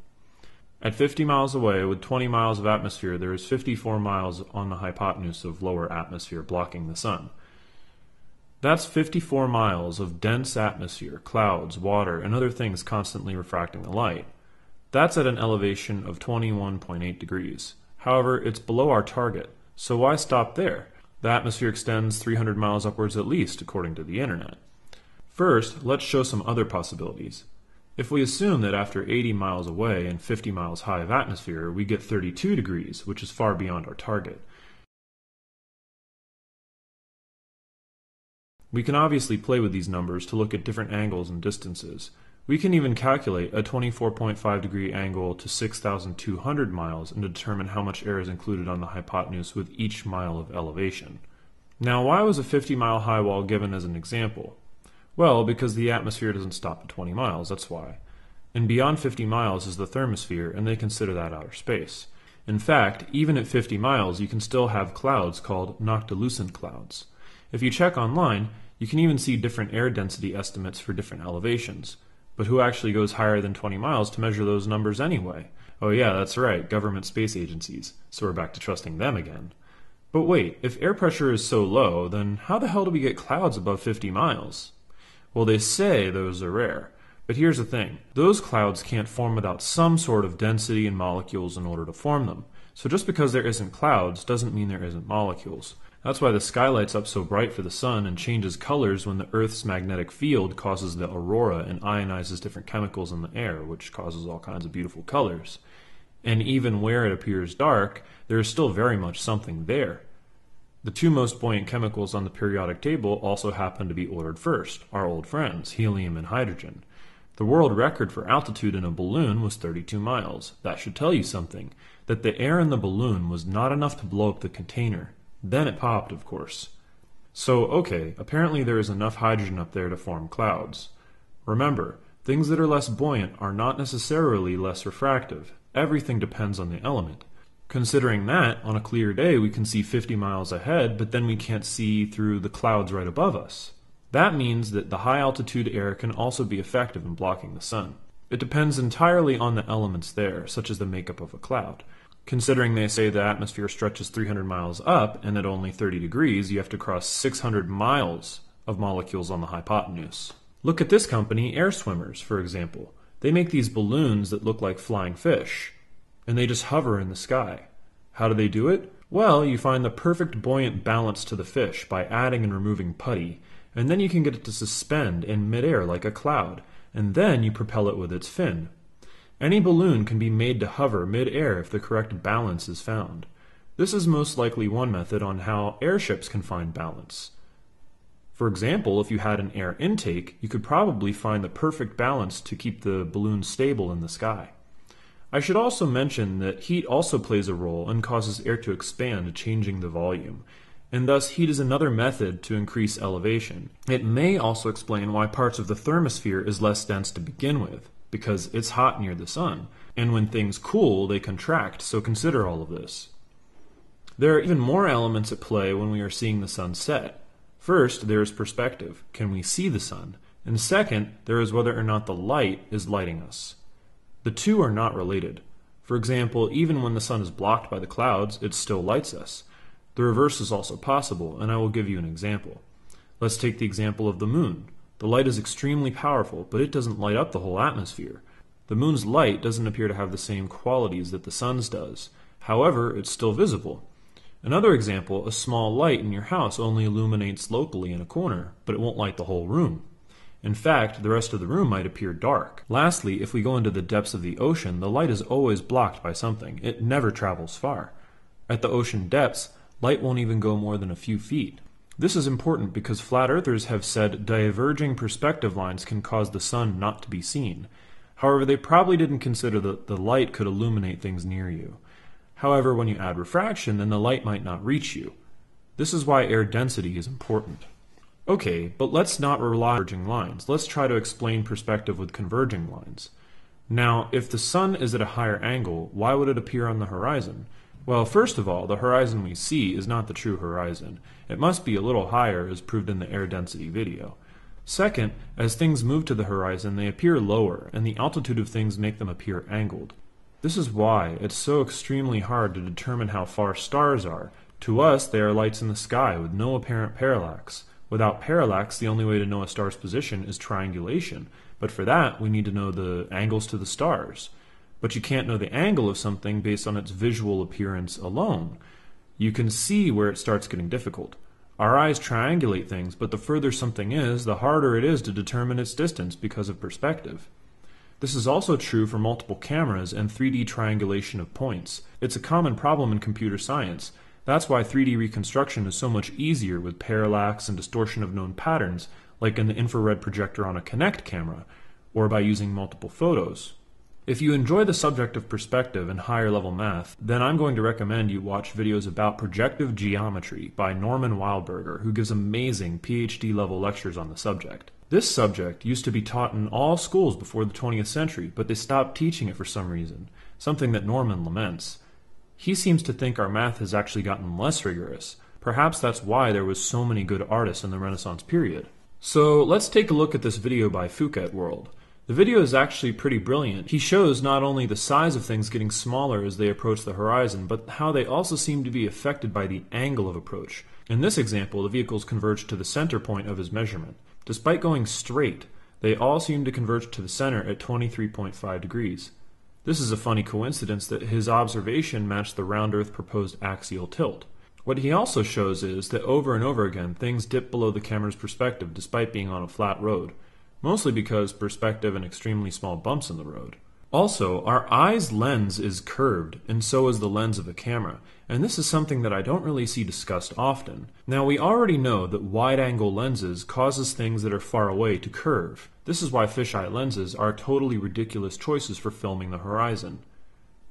At 50 miles away, with 20 miles of atmosphere, there is 54 miles on the hypotenuse of lower atmosphere blocking the sun. That's 54 miles of dense atmosphere, clouds, water, and other things constantly refracting the light. That's at an elevation of 21.8 degrees. However, it's below our target, so why stop there? The atmosphere extends 300 miles upwards at least, according to the internet. First, let's show some other possibilities. If we assume that after 80 miles away and 50 miles high of atmosphere, we get 32 degrees, which is far beyond our target. We can obviously play with these numbers to look at different angles and distances. We can even calculate a 24.5 degree angle to 6,200 miles and determine how much air is included on the hypotenuse with each mile of elevation. Now, why was a 50-mile high wall given as an example? Well, because the atmosphere doesn't stop at 20 miles, that's why. And beyond 50 miles is the thermosphere, and they consider that outer space. In fact, even at 50 miles, you can still have clouds called noctilucent clouds. If you check online, you can even see different air density estimates for different elevations. But who actually goes higher than 20 miles to measure those numbers anyway? Oh yeah, that's right, government space agencies. So we're back to trusting them again. But wait, if air pressure is so low, then how the hell do we get clouds above 50 miles? Well, they say those are rare. But here's the thing, those clouds can't form without some sort of density and molecules in order to form them. So just because there isn't clouds doesn't mean there isn't molecules. That's why the sky lights up so bright for the sun and changes colors when the Earth's magnetic field causes the aurora and ionizes different chemicals in the air, which causes all kinds of beautiful colors. And even where it appears dark, there is still very much something there. The two most buoyant chemicals on the periodic table also happen to be ordered first, our old friends, helium and hydrogen. The world record for altitude in a balloon was 32 miles. That should tell you something, that the air in the balloon was not enough to blow up the container. Then it popped, of course. So, okay, apparently there is enough hydrogen up there to form clouds. Remember, things that are less buoyant are not necessarily less refractive. Everything depends on the element. Considering that, on a clear day we can see 50 miles ahead, but then we can't see through the clouds right above us. That means that the high-altitude air can also be effective in blocking the sun. It depends entirely on the elements there, such as the makeup of a cloud. Considering they say the atmosphere stretches 300 miles up, and at only 30 degrees, you have to cross 600 miles of molecules on the hypotenuse. Look at this company, Air Swimmers, for example. They make these balloons that look like flying fish, and they just hover in the sky. How do they do it? Well, you find the perfect buoyant balance to the fish by adding and removing putty, and then you can get it to suspend in midair like a cloud, and then you propel it with its fin. Any balloon can be made to hover mid-air if the correct balance is found. This is most likely one method on how airships can find balance. For example, if you had an air intake, you could probably find the perfect balance to keep the balloon stable in the sky. I should also mention that heat also plays a role and causes air to expand, changing the volume. And thus heat is another method to increase elevation. It may also explain why parts of the thermosphere is less dense to begin with, because it's hot near the sun, and when things cool, they contract, so consider all of this. There are even more elements at play when we are seeing the sun set. First, there is perspective. Can we see the sun? And second, there is whether or not the light is lighting us. The two are not related. For example, even when the sun is blocked by the clouds, it still lights us. The reverse is also possible, and I will give you an example. Let's take the example of the moon. The light is extremely powerful, but it doesn't light up the whole atmosphere. The moon's light doesn't appear to have the same qualities that the sun's does. However, it's still visible. Another example, a small light in your house only illuminates locally in a corner, but it won't light the whole room. In fact, the rest of the room might appear dark. Lastly, if we go into the depths of the ocean, the light is always blocked by something. It never travels far. At the ocean depths, light won't even go more than a few feet. This is important because flat earthers have said diverging perspective lines can cause the sun not to be seen. However, they probably didn't consider that the light could illuminate things near you. However, when you add refraction, then the light might not reach you. This is why air density is important. Okay, but let's not rely on converging lines. Let's try to explain perspective with converging lines. Now, if the sun is at a higher angle, why would it appear on the horizon? Well, first of all, the horizon we see is not the true horizon. It must be a little higher, as proved in the air density video. Second, as things move to the horizon, they appear lower, and the altitude of things make them appear angled. This is why it's so extremely hard to determine how far stars are. To us, they are lights in the sky with no apparent parallax. Without parallax, the only way to know a star's position is triangulation, but for that, we need to know the angles to the stars. But you can't know the angle of something based on its visual appearance alone. You can see where it starts getting difficult. Our eyes triangulate things, but the further something is, the harder it is to determine its distance because of perspective. This is also true for multiple cameras and 3D triangulation of points. It's a common problem in computer science. That's why 3D reconstruction is so much easier with parallax and distortion of known patterns, like in the infrared projector on a Kinect camera, or by using multiple photos. If you enjoy the subject of perspective and higher level math, then I'm going to recommend you watch videos about projective geometry by Norman Wildberger, who gives amazing PhD level lectures on the subject. This subject used to be taught in all schools before the 20th century, but they stopped teaching it for some reason, something that Norman laments. He seems to think our math has actually gotten less rigorous. Perhaps that's why there was so many good artists in the Renaissance period. So let's take a look at this video by Fouquet World. The video is actually pretty brilliant. He shows not only the size of things getting smaller as they approach the horizon, but how they also seem to be affected by the angle of approach. In this example, the vehicles converge to the center point of his measurement. Despite going straight, they all seem to converge to the center at 23.5 degrees. This is a funny coincidence that his observation matched the round Earth proposed axial tilt. What he also shows is that over and over again things dip below the camera's perspective despite being on a flat road, mostly because perspective and extremely small bumps in the road. Also, our eye's lens is curved, and so is the lens of a camera, and this is something that I don't really see discussed often. Now, we already know that wide-angle lenses causes things that are far away to curve. This is why fisheye lenses are totally ridiculous choices for filming the horizon.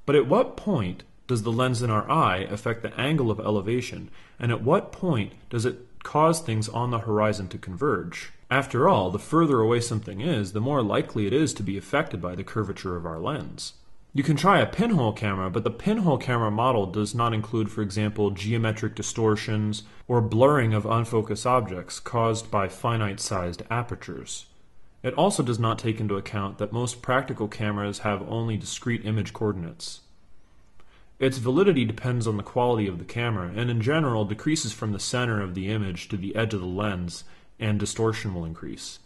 But at what point does the lens in our eye affect the angle of elevation, and at what point does it cause things on the horizon to converge? After all, the further away something is, the more likely it is to be affected by the curvature of our lens. You can try a pinhole camera, but the pinhole camera model does not include, for example, geometric distortions or blurring of unfocused objects caused by finite-sized apertures. It also does not take into account that most practical cameras have only discrete image coordinates. Its validity depends on the quality of the camera, and in general decreases from the center of the image to the edge of the lens, and distortion will increase.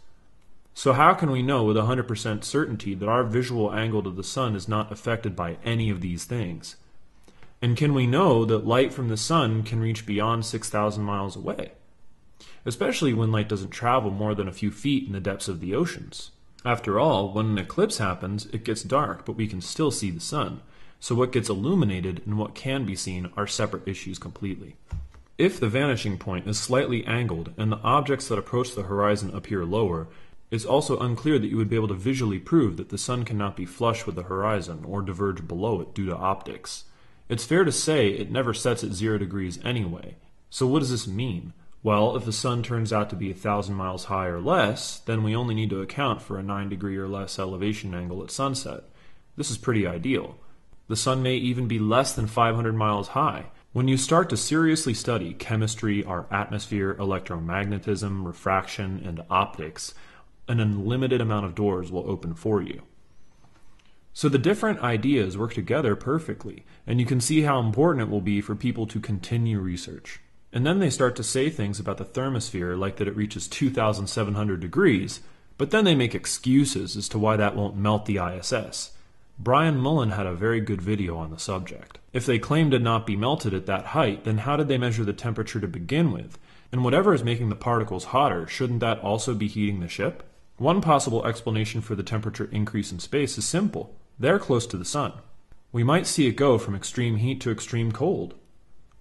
So how can we know with 100% certainty that our visual angle to the sun is not affected by any of these things? And can we know that light from the sun can reach beyond 6,000 miles away? Especially when light doesn't travel more than a few feet in the depths of the oceans. After all, when an eclipse happens, it gets dark, but we can still see the sun. So what gets illuminated and what can be seen are separate issues completely. If the vanishing point is slightly angled and the objects that approach the horizon appear lower, it's also unclear that you would be able to visually prove that the sun cannot be flush with the horizon or diverge below it due to optics. It's fair to say it never sets at 0 degrees anyway. So what does this mean? Well, if the sun turns out to be 1,000 miles high or less, then we only need to account for a 9-degree or less elevation angle at sunset. This is pretty ideal. The sun may even be less than 500 miles high. When you start to seriously study chemistry, our atmosphere, electromagnetism, refraction, and optics, an unlimited amount of doors will open for you. So the different ideas work together perfectly, and you can see how important it will be for people to continue research. And then they start to say things about the thermosphere like that it reaches 2,700 degrees, but then they make excuses as to why that won't melt the ISS. Brian Mullen had a very good video on the subject. If they claim to not be melted at that height, then how did they measure the temperature to begin with? And whatever is making the particles hotter, shouldn't that also be heating the ship? One possible explanation for the temperature increase in space is simple. They're close to the sun. We might see it go from extreme heat to extreme cold.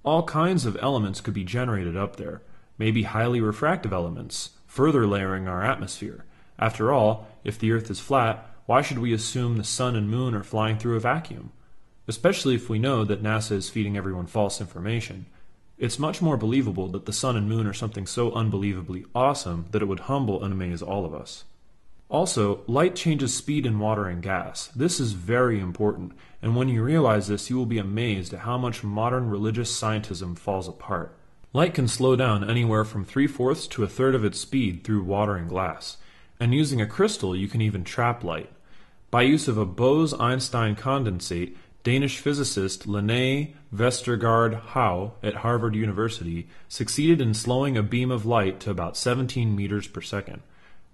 All kinds of elements could be generated up there, maybe highly refractive elements, further layering our atmosphere. After all, if the Earth is flat, why should we assume the sun and moon are flying through a vacuum? Especially if we know that NASA is feeding everyone false information. It's much more believable that the sun and moon are something so unbelievably awesome that it would humble and amaze all of us. Also, light changes speed in water and gas. This is very important, and when you realize this, you will be amazed at how much modern religious scientism falls apart. Light can slow down anywhere from 3/4 to 1/3 of its speed through water and glass, and using a crystal you can even trap light. By use of a Bose-Einstein condensate, Danish physicist Lene Vestergaard Hau at Harvard University succeeded in slowing a beam of light to about 17 meters per second.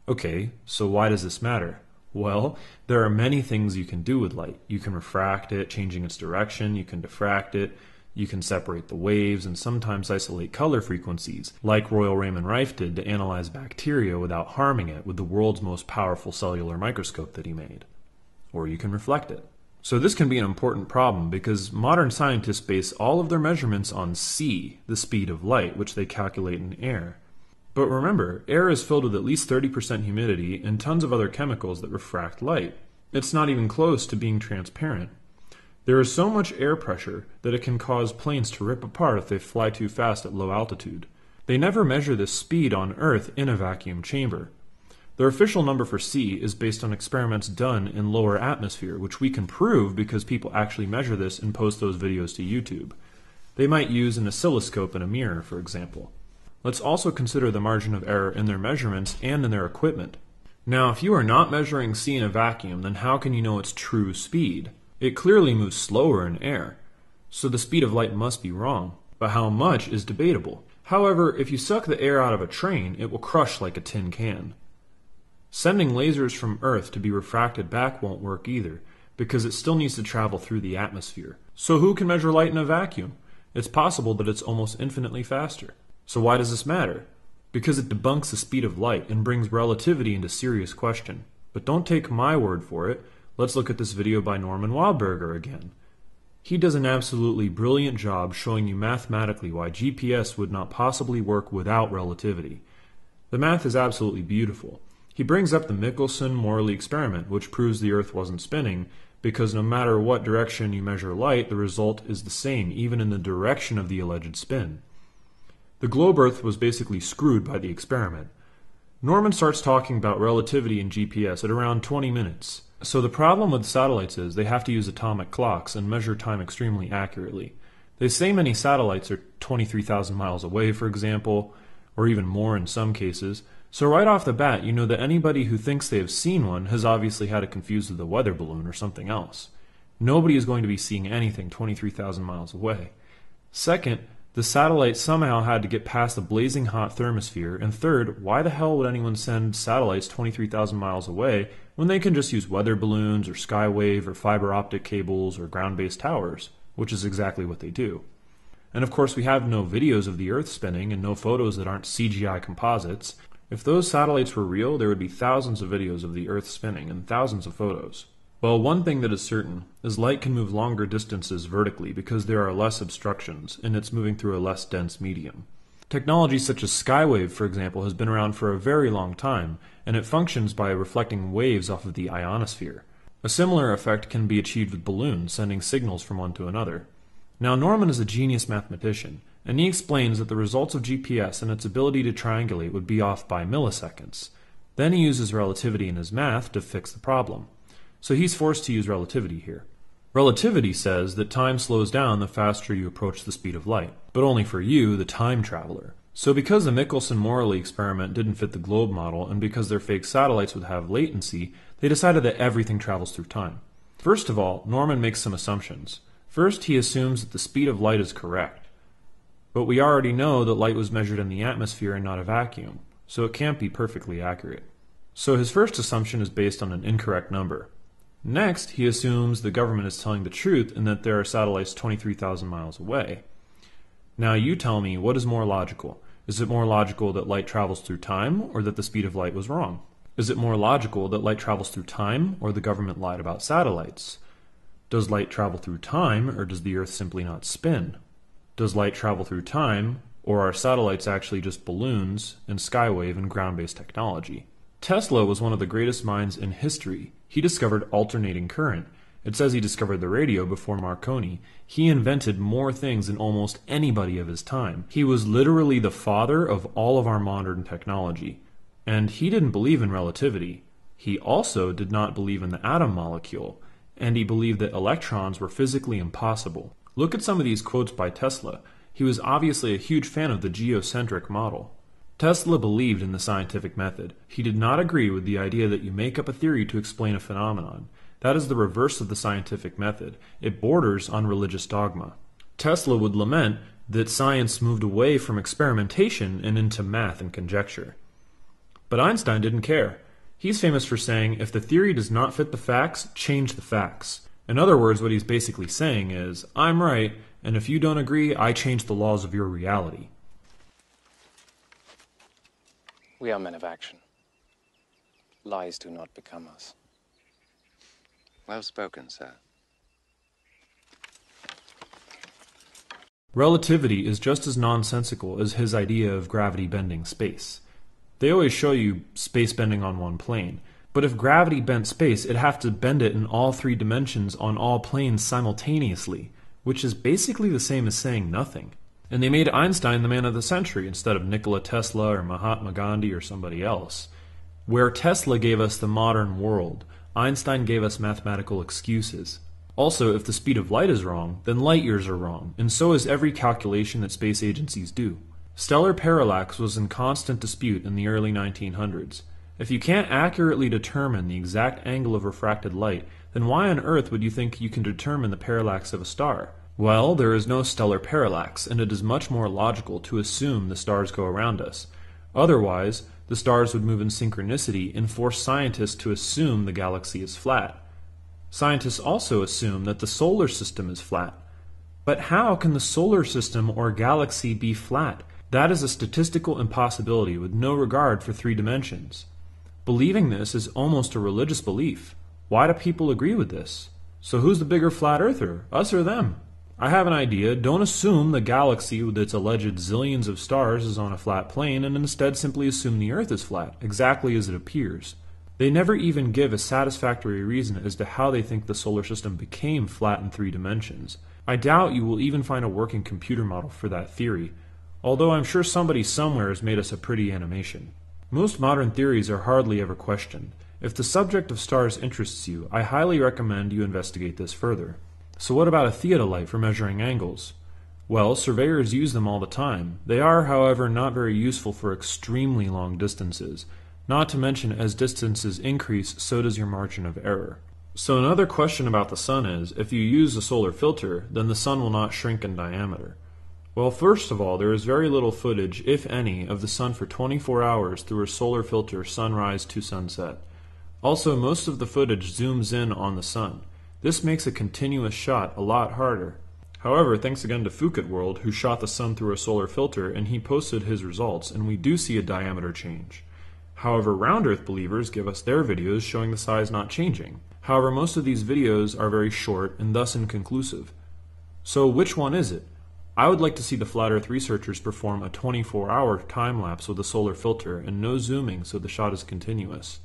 Okay, so why does this matter? Well, there are many things you can do with light. You can refract it, changing its direction, you can diffract it, you can separate the waves, and sometimes isolate color frequencies, like Royal Raymond Rife did to analyze bacteria without harming it with the world's most powerful cellular microscope that he made. Or you can reflect it. So this can be an important problem because modern scientists base all of their measurements on c, the speed of light, which they calculate in air. But remember, air is filled with at least 30% humidity and tons of other chemicals that refract light. It's not even close to being transparent. There is so much air pressure that it can cause planes to rip apart if they fly too fast at low altitude. They never measure this speed on Earth in a vacuum chamber. Their official number for C is based on experiments done in lower atmosphere, which we can prove because people actually measure this and post those videos to YouTube. They might use an oscilloscope and a mirror, for example. Let's also consider the margin of error in their measurements and in their equipment. Now, if you are not measuring C in a vacuum, then how can you know its true speed? It clearly moves slower in air, so the speed of light must be wrong, but how much is debatable. However, if you suck the air out of a train, it will crush like a tin can. Sending lasers from Earth to be refracted back won't work either, because it still needs to travel through the atmosphere. So who can measure light in a vacuum? It's possible that it's almost infinitely faster. So why does this matter? Because it debunks the speed of light and brings relativity into serious question. But don't take my word for it. Let's look at this video by Norman Wildberger again. He does an absolutely brilliant job showing you mathematically why GPS would not possibly work without relativity. The math is absolutely beautiful. He brings up the Michelson-Morley experiment, which proves the Earth wasn't spinning, because no matter what direction you measure light, the result is the same, even in the direction of the alleged spin. The globe Earth was basically screwed by the experiment. Norman starts talking about relativity in GPS at around 20 minutes. So the problem with satellites is they have to use atomic clocks and measure time extremely accurately. They say many satellites are 23,000 miles away, for example, or even more in some cases. So right off the bat, you know that anybody who thinks they have seen one has obviously had it confused with a weather balloon or something else. Nobody is going to be seeing anything 23,000 miles away. Second, the satellite somehow had to get past the blazing hot thermosphere. And third, why the hell would anyone send satellites 23,000 miles away when they can just use weather balloons or skywave or fiber optic cables or ground-based towers, which is exactly what they do. And of course we have no videos of the Earth spinning and no photos that aren't CGI composites. If those satellites were real, there would be thousands of videos of the Earth spinning and thousands of photos. Well, one thing that is certain is light can move longer distances vertically because there are less obstructions and it's moving through a less dense medium. Technology such as skywave, for example, has been around for a very long time, and it functions by reflecting waves off of the ionosphere. A similar effect can be achieved with balloons, sending signals from one to another. Now, Norman is a genius mathematician, and he explains that the results of GPS and its ability to triangulate would be off by milliseconds. Then he uses relativity in his math to fix the problem. So he's forced to use relativity here. Relativity says that time slows down the faster you approach the speed of light, but only for you, the time traveler. So because the Michelson-Morley experiment didn't fit the globe model, and because their fake satellites would have latency, they decided that everything travels through time. First of all, Norman makes some assumptions. First, he assumes that the speed of light is correct. But we already know that light was measured in the atmosphere and not a vacuum, so it can't be perfectly accurate. So his first assumption is based on an incorrect number. Next, he assumes the government is telling the truth and that there are satellites 23,000 miles away. Now you tell me, what is more logical? Is it more logical that light travels through time, or that the speed of light was wrong? Is it more logical that light travels through time, or the government lied about satellites? Does light travel through time, or does the Earth simply not spin? Does light travel through time, or are satellites actually just balloons and skywave and ground-based technology? Tesla was one of the greatest minds in history. He discovered alternating current. It says he discovered the radio before Marconi. He invented more things than almost anybody of his time. He was literally the father of all of our modern technology. And he didn't believe in relativity. He also did not believe in the atom molecule. And he believed that electrons were physically impossible. Look at some of these quotes by Tesla. He was obviously a huge fan of the geocentric model. Tesla believed in the scientific method. He did not agree with the idea that you make up a theory to explain a phenomenon. That is the reverse of the scientific method. It borders on religious dogma. Tesla would lament that science moved away from experimentation and into math and conjecture. But Einstein didn't care. He's famous for saying, if the theory does not fit the facts, change the facts. In other words, what he's basically saying is, I'm right, and if you don't agree, I change the laws of your reality. We are men of action. Lies do not become us. Well spoken, sir. Relativity is just as nonsensical as his idea of gravity bending space. They always show you space bending on one plane, but if gravity bent space, it'd have to bend it in all three dimensions on all planes simultaneously, which is basically the same as saying nothing. And they made Einstein the man of the century instead of Nikola Tesla or Mahatma Gandhi or somebody else. Where Tesla gave us the modern world, Einstein gave us mathematical excuses. Also, if the speed of light is wrong, then light years are wrong, and so is every calculation that space agencies do. Stellar parallax was in constant dispute in the early 1900s. If you can't accurately determine the exact angle of refracted light, then why on earth would you think you can determine the parallax of a star? Well, there is no stellar parallax, and it is much more logical to assume the stars go around us. Otherwise, the stars would move in synchronicity and force scientists to assume the galaxy is flat. Scientists also assume that the solar system is flat. But how can the solar system or galaxy be flat? That is a statistical impossibility with no regard for 3 dimensions. Believing this is almost a religious belief. Why do people agree with this? So who's the bigger flat earther, us or them? I have an idea. Don't assume the galaxy with its alleged zillions of stars is on a flat plane, and instead simply assume the Earth is flat, exactly as it appears. They never even give a satisfactory reason as to how they think the solar system became flat in 3 dimensions. I doubt you will even find a working computer model for that theory, although I'm sure somebody somewhere has made us a pretty animation. Most modern theories are hardly ever questioned. If the subject of stars interests you, I highly recommend you investigate this further. So what about a theodolite for measuring angles? Well, surveyors use them all the time. They are, however, not very useful for extremely long distances. Not to mention, as distances increase, so does your margin of error. So another question about the sun is, if you use a solar filter, then the sun will not shrink in diameter. Well, first of all, there is very little footage, if any, of the sun for 24 hours through a solar filter sunrise to sunset. Also, most of the footage zooms in on the sun. This makes a continuous shot a lot harder. However, thanks again to Phuket World, who shot the sun through a solar filter, and he posted his results, and we do see a diameter change. However, round Earth believers give us their videos showing the size not changing. However, most of these videos are very short and thus inconclusive. So which one is it? I would like to see the Flat Earth researchers perform a 24-hour time-lapse with a solar filter and no zooming so the shot is continuous.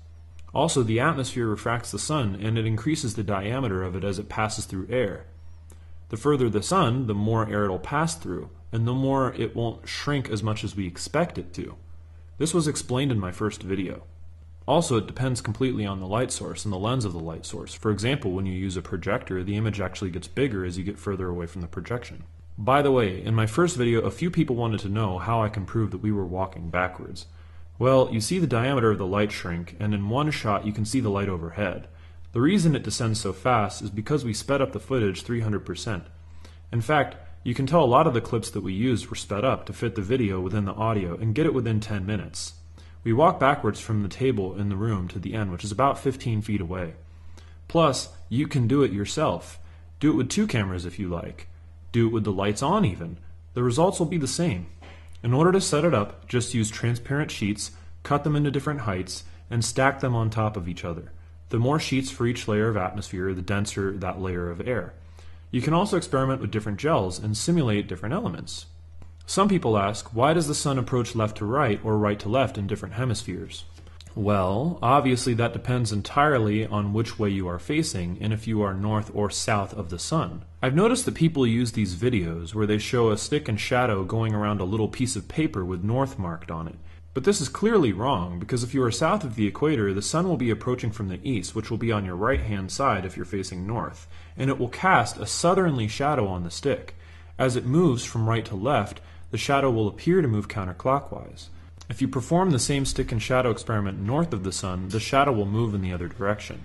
Also, the atmosphere refracts the sun, and it increases the diameter of it as it passes through air. The further the sun, the more air it'll pass through, and the more it won't shrink as much as we expect it to. This was explained in my first video. Also, it depends completely on the light source and the lens of the light source. For example, when you use a projector, the image actually gets bigger as you get further away from the projection. By the way, in my first video, a few people wanted to know how I can prove that we were walking backwards. Well, you see the diameter of the light shrink, and in one shot you can see the light overhead. The reason it descends so fast is because we sped up the footage 300%. In fact, you can tell a lot of the clips that we used were sped up to fit the video within the audio and get it within 10 minutes. We walk backwards from the table in the room to the end, which is about 15 feet away. Plus, you can do it yourself. Do it with 2 cameras if you like. Do it with the lights on even. The results will be the same. In order to set it up, just use transparent sheets, cut them into different heights, and stack them on top of each other. The more sheets for each layer of atmosphere, the denser that layer of air. You can also experiment with different gels and simulate different elements. Some people ask, why does the sun approach left to right or right to left in different hemispheres? Well, obviously that depends entirely on which way you are facing and if you are north or south of the sun. I've noticed that people use these videos where they show a stick and shadow going around a little piece of paper with north marked on it. But this is clearly wrong, because if you are south of the equator, the sun will be approaching from the east, which will be on your right-hand side if you're facing north, and it will cast a southerly shadow on the stick. As it moves from right to left, the shadow will appear to move counterclockwise. If you perform the same stick and shadow experiment north of the sun, the shadow will move in the other direction.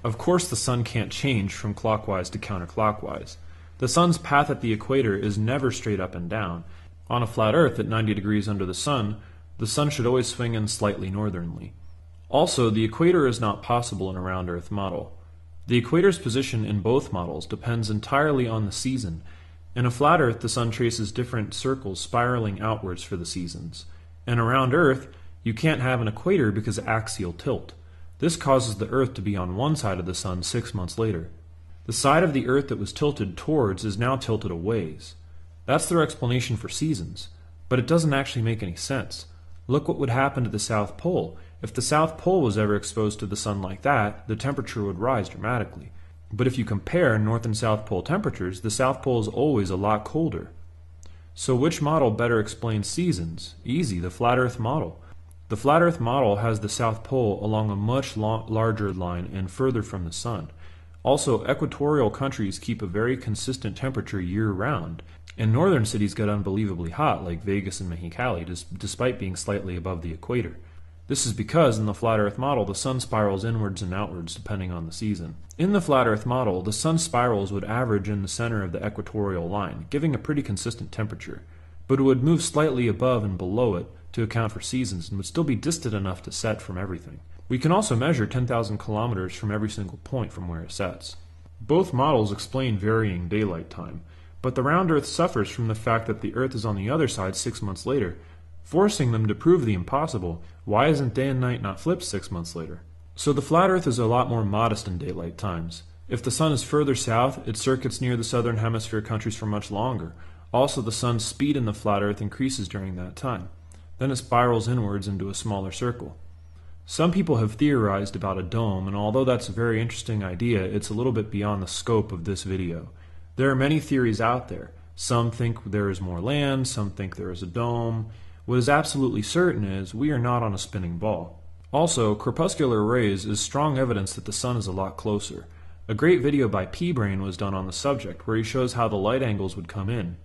Of course, the sun can't change from clockwise to counterclockwise. The sun's path at the equator is never straight up and down. On a flat Earth at 90 degrees under the sun should always swing in slightly northernly. Also, the equator is not possible in a round Earth model. The equator's position in both models depends entirely on the season. In a flat Earth, the sun traces different circles spiraling outwards for the seasons. In a round Earth, you can't have an equator because of axial tilt. This causes the Earth to be on one side of the sun 6 months later. The side of the Earth that was tilted towards is now tilted a ways. That's their explanation for seasons, but it doesn't actually make any sense. Look what would happen to the South Pole. If the South Pole was ever exposed to the sun like that, the temperature would rise dramatically. But if you compare North and South Pole temperatures, the South Pole is always a lot colder. So which model better explains seasons? Easy, the flat Earth model. The flat Earth model has the South Pole along a much larger line and further from the Sun. Also, equatorial countries keep a very consistent temperature year-round, and northern cities get unbelievably hot, like Vegas and Mexicali, despite being slightly above the equator. This is because, in the flat Earth model, the Sun spirals inwards and outwards depending on the season. In the flat Earth model, the Sun spirals would average in the center of the equatorial line, giving a pretty consistent temperature, but it would move slightly above and below it to account for seasons and would still be distant enough to set from everything. We can also measure 10,000 kilometers from every single point from where it sets. Both models explain varying daylight time, but the round Earth suffers from the fact that the Earth is on the other side 6 months later, forcing them to prove the impossible. Why isn't day and night not flipped 6 months later? So the flat Earth is a lot more modest in daylight times. If the Sun is further south, it circuits near the southern hemisphere countries for much longer. Also, the Sun's speed in the flat Earth increases during that time. Then it spirals inwards into a smaller circle. Some people have theorized about a dome, and although that's a very interesting idea, it's a little bit beyond the scope of this video. There are many theories out there. Some think there is more land, some think there is a dome. What is absolutely certain is we are not on a spinning ball. Also, crepuscular rays is strong evidence that the Sun is a lot closer. A great video by P-Brain was done on the subject, where he shows how the light angles would come in.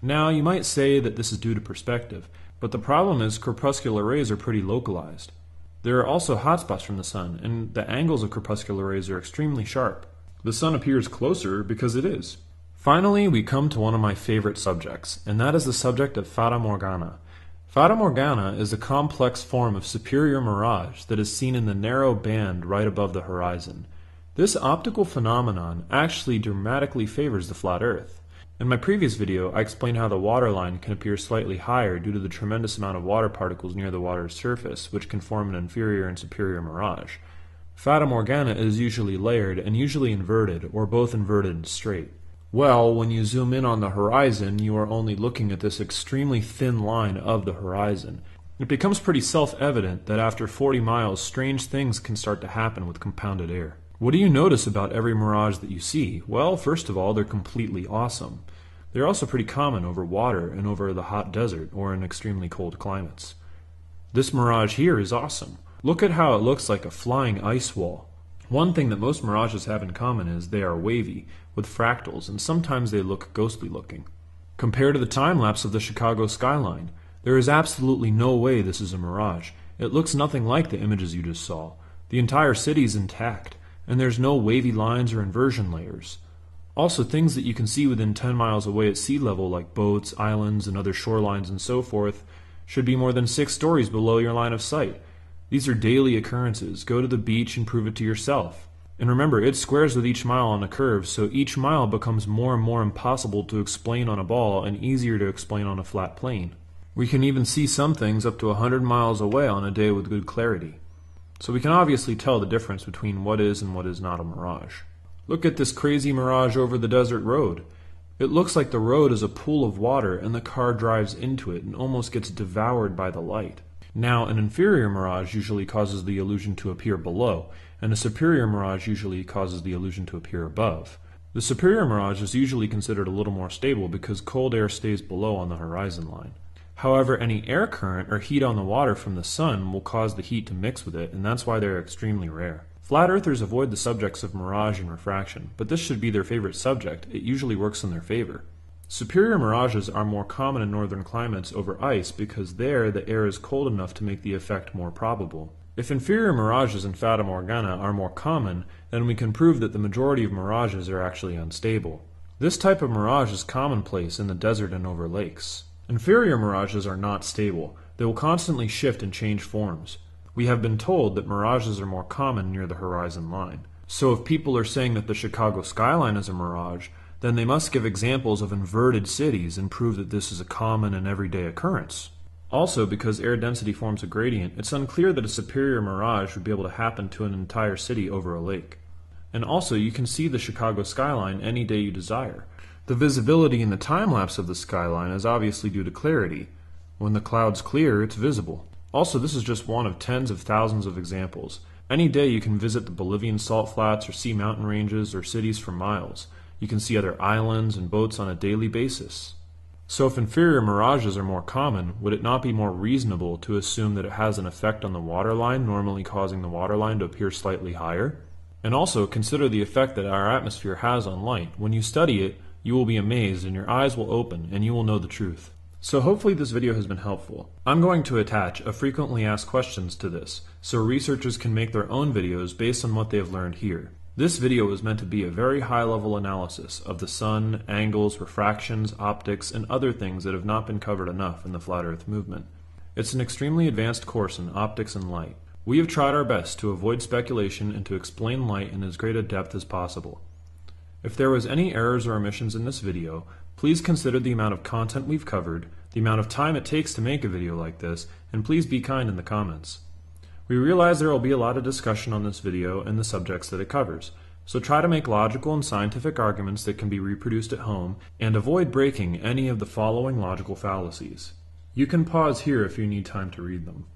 Now, you might say that this is due to perspective, but the problem is crepuscular rays are pretty localized. There are also hotspots from the Sun, and the angles of crepuscular rays are extremely sharp. The Sun appears closer because it is. Finally, we come to one of my favorite subjects, and that is the subject of Fata Morgana. Fata Morgana is a complex form of superior mirage that is seen in the narrow band right above the horizon. This optical phenomenon actually dramatically favors the flat Earth. In my previous video, I explained how the waterline can appear slightly higher due to the tremendous amount of water particles near the water's surface, which can form an inferior and superior mirage. Fata Morgana is usually layered and usually inverted, or both inverted and straight. Well, when you zoom in on the horizon, you are only looking at this extremely thin line of the horizon. It becomes pretty self-evident that after 40 miles, strange things can start to happen with compounded air. What do you notice about every mirage that you see? Well, first of all, they're completely awesome. They're also pretty common over water and over the hot desert or in extremely cold climates. This mirage here is awesome. Look at how it looks like a flying ice wall. One thing that most mirages have in common is they are wavy, with fractals, and sometimes they look ghostly looking. Compared to the time-lapse of the Chicago skyline, there is absolutely no way this is a mirage. It looks nothing like the images you just saw. The entire city is intact, and there's no wavy lines or inversion layers. Also, things that you can see within 10 miles away at sea level, like boats, islands, and other shorelines and so forth, should be more than 6 stories below your line of sight. These are daily occurrences. Go to the beach and prove it to yourself. And remember, it squares with each mile on a curve, so each mile becomes more and more impossible to explain on a ball and easier to explain on a flat plane. We can even see some things up to 100 miles away on a day with good clarity. So we can obviously tell the difference between what is and what is not a mirage. Look at this crazy mirage over the desert road. It looks like the road is a pool of water and the car drives into it and almost gets devoured by the light. Now, an inferior mirage usually causes the illusion to appear below, and a superior mirage usually causes the illusion to appear above. The superior mirage is usually considered a little more stable because cold air stays below on the horizon line. However, any air current or heat on the water from the sun will cause the heat to mix with it, and that's why they're extremely rare. Flat earthers avoid the subjects of mirage and refraction, but this should be their favorite subject. It usually works in their favor. Superior mirages are more common in northern climates over ice because there the air is cold enough to make the effect more probable. If inferior mirages and Fata Morgana are more common, then we can prove that the majority of mirages are actually unstable. This type of mirage is commonplace in the desert and over lakes. Inferior mirages are not stable. They will constantly shift and change forms. We have been told that mirages are more common near the horizon line. So if people are saying that the Chicago skyline is a mirage, then they must give examples of inverted cities and prove that this is a common and everyday occurrence. Also, because air density forms a gradient, it's unclear that a superior mirage would be able to happen to an entire city over a lake. And also, you can see the Chicago skyline any day you desire. The visibility in the time-lapse of the skyline is obviously due to clarity. When the clouds clear, it's visible. Also, this is just one of tens of thousands of examples. Any day you can visit the Bolivian salt flats or see mountain ranges or cities for miles. You can see other islands and boats on a daily basis. So if inferior mirages are more common, would it not be more reasonable to assume that it has an effect on the waterline, normally causing the waterline to appear slightly higher? And also consider the effect that our atmosphere has on light. When you study it, you will be amazed and your eyes will open and you will know the truth. So hopefully this video has been helpful. I'm going to attach a frequently asked questions to this, so researchers can make their own videos based on what they have learned here. This video is meant to be a very high-level analysis of the sun, angles, refractions, optics, and other things that have not been covered enough in the Flat Earth movement. It's an extremely advanced course in optics and light. We have tried our best to avoid speculation and to explain light in as great a depth as possible. If there was any errors or omissions in this video, please consider the amount of content we've covered, the amount of time it takes to make a video like this, and please be kind in the comments. We realize there will be a lot of discussion on this video and the subjects that it covers, so try to make logical and scientific arguments that can be reproduced at home, and avoid breaking any of the following logical fallacies. You can pause here if you need time to read them.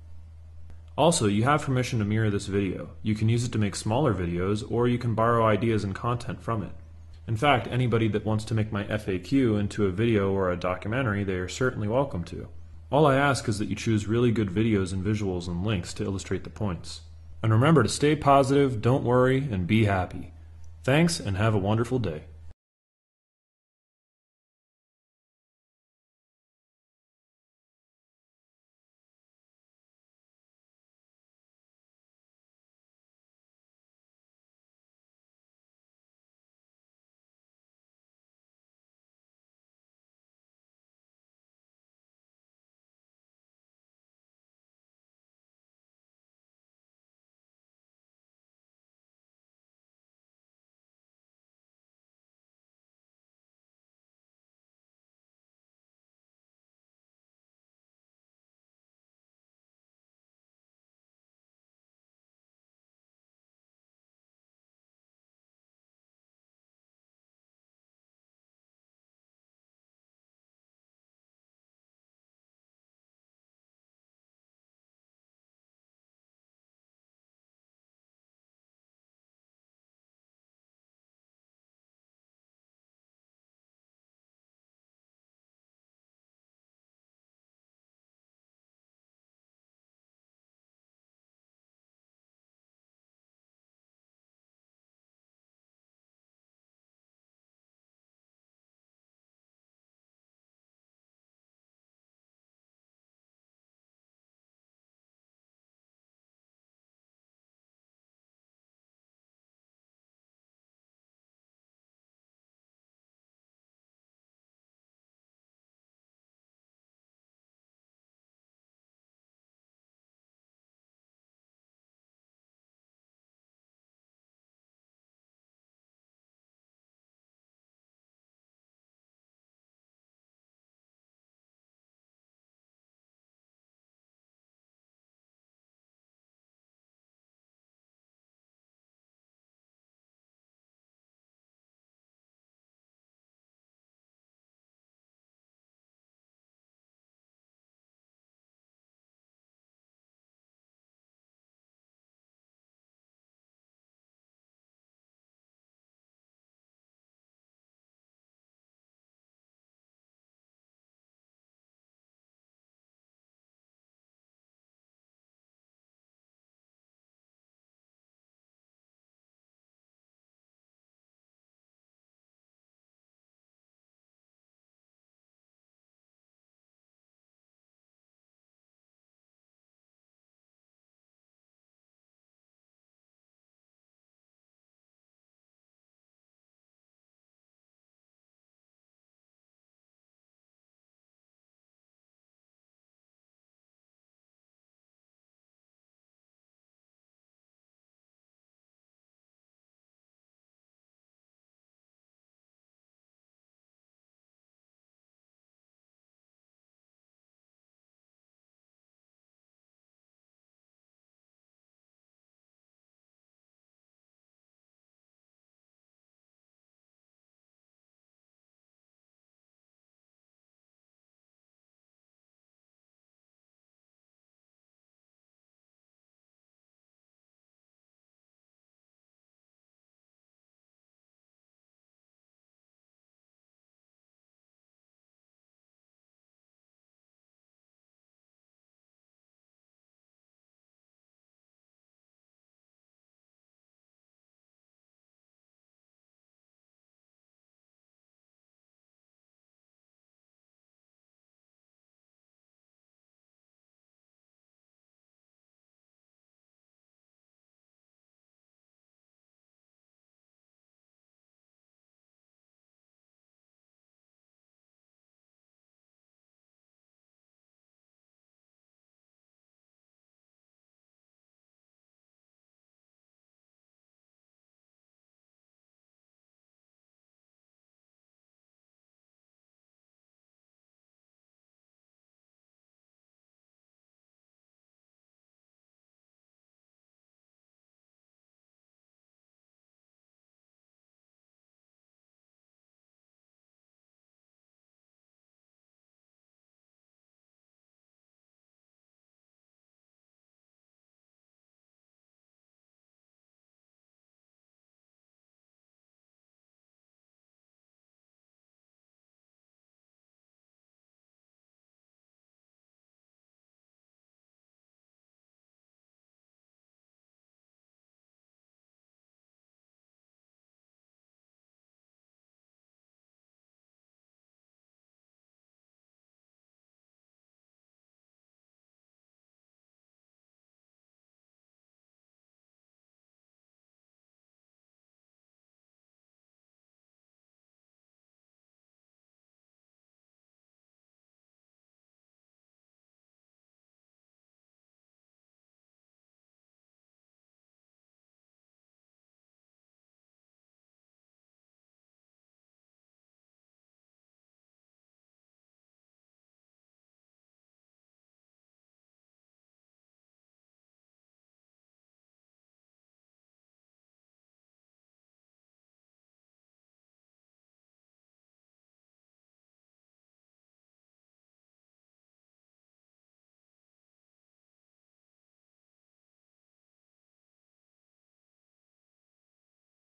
Also, you have permission to mirror this video. You can use it to make smaller videos, or you can borrow ideas and content from it. In fact, anybody that wants to make my FAQ into a video or a documentary, they are certainly welcome to. All I ask is that you choose really good videos and visuals and links to illustrate the points. And remember to stay positive, don't worry, and be happy. Thanks, and have a wonderful day.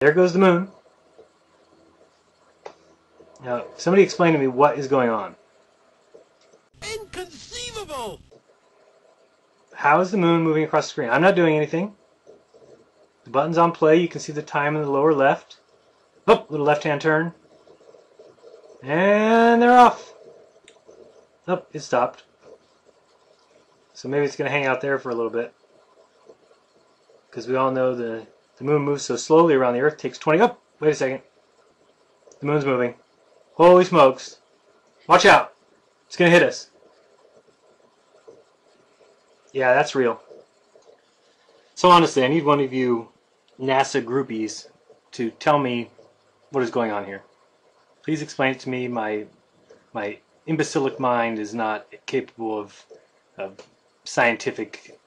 There goes the moon. Now, somebody explain to me what is going on. Inconceivable! How is the moon moving across the screen? I'm not doing anything. The button's on play. You can see the time in the lower left. Oh, little left-hand turn. And they're off. Oh, it stopped. So maybe it's going to hang out there for a little bit. Because we all know the moon moves so slowly around the Earth. It takes 20... Oh, wait a second. The moon's moving. Holy smokes. Watch out. It's going to hit us. Yeah, that's real. So honestly, I need one of you NASA groupies to tell me what is going on here. Please explain it to me. My imbecilic mind is not capable of scientific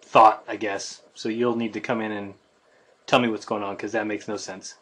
thought, I guess. So you'll need to come in and tell me what's going on, because that makes no sense.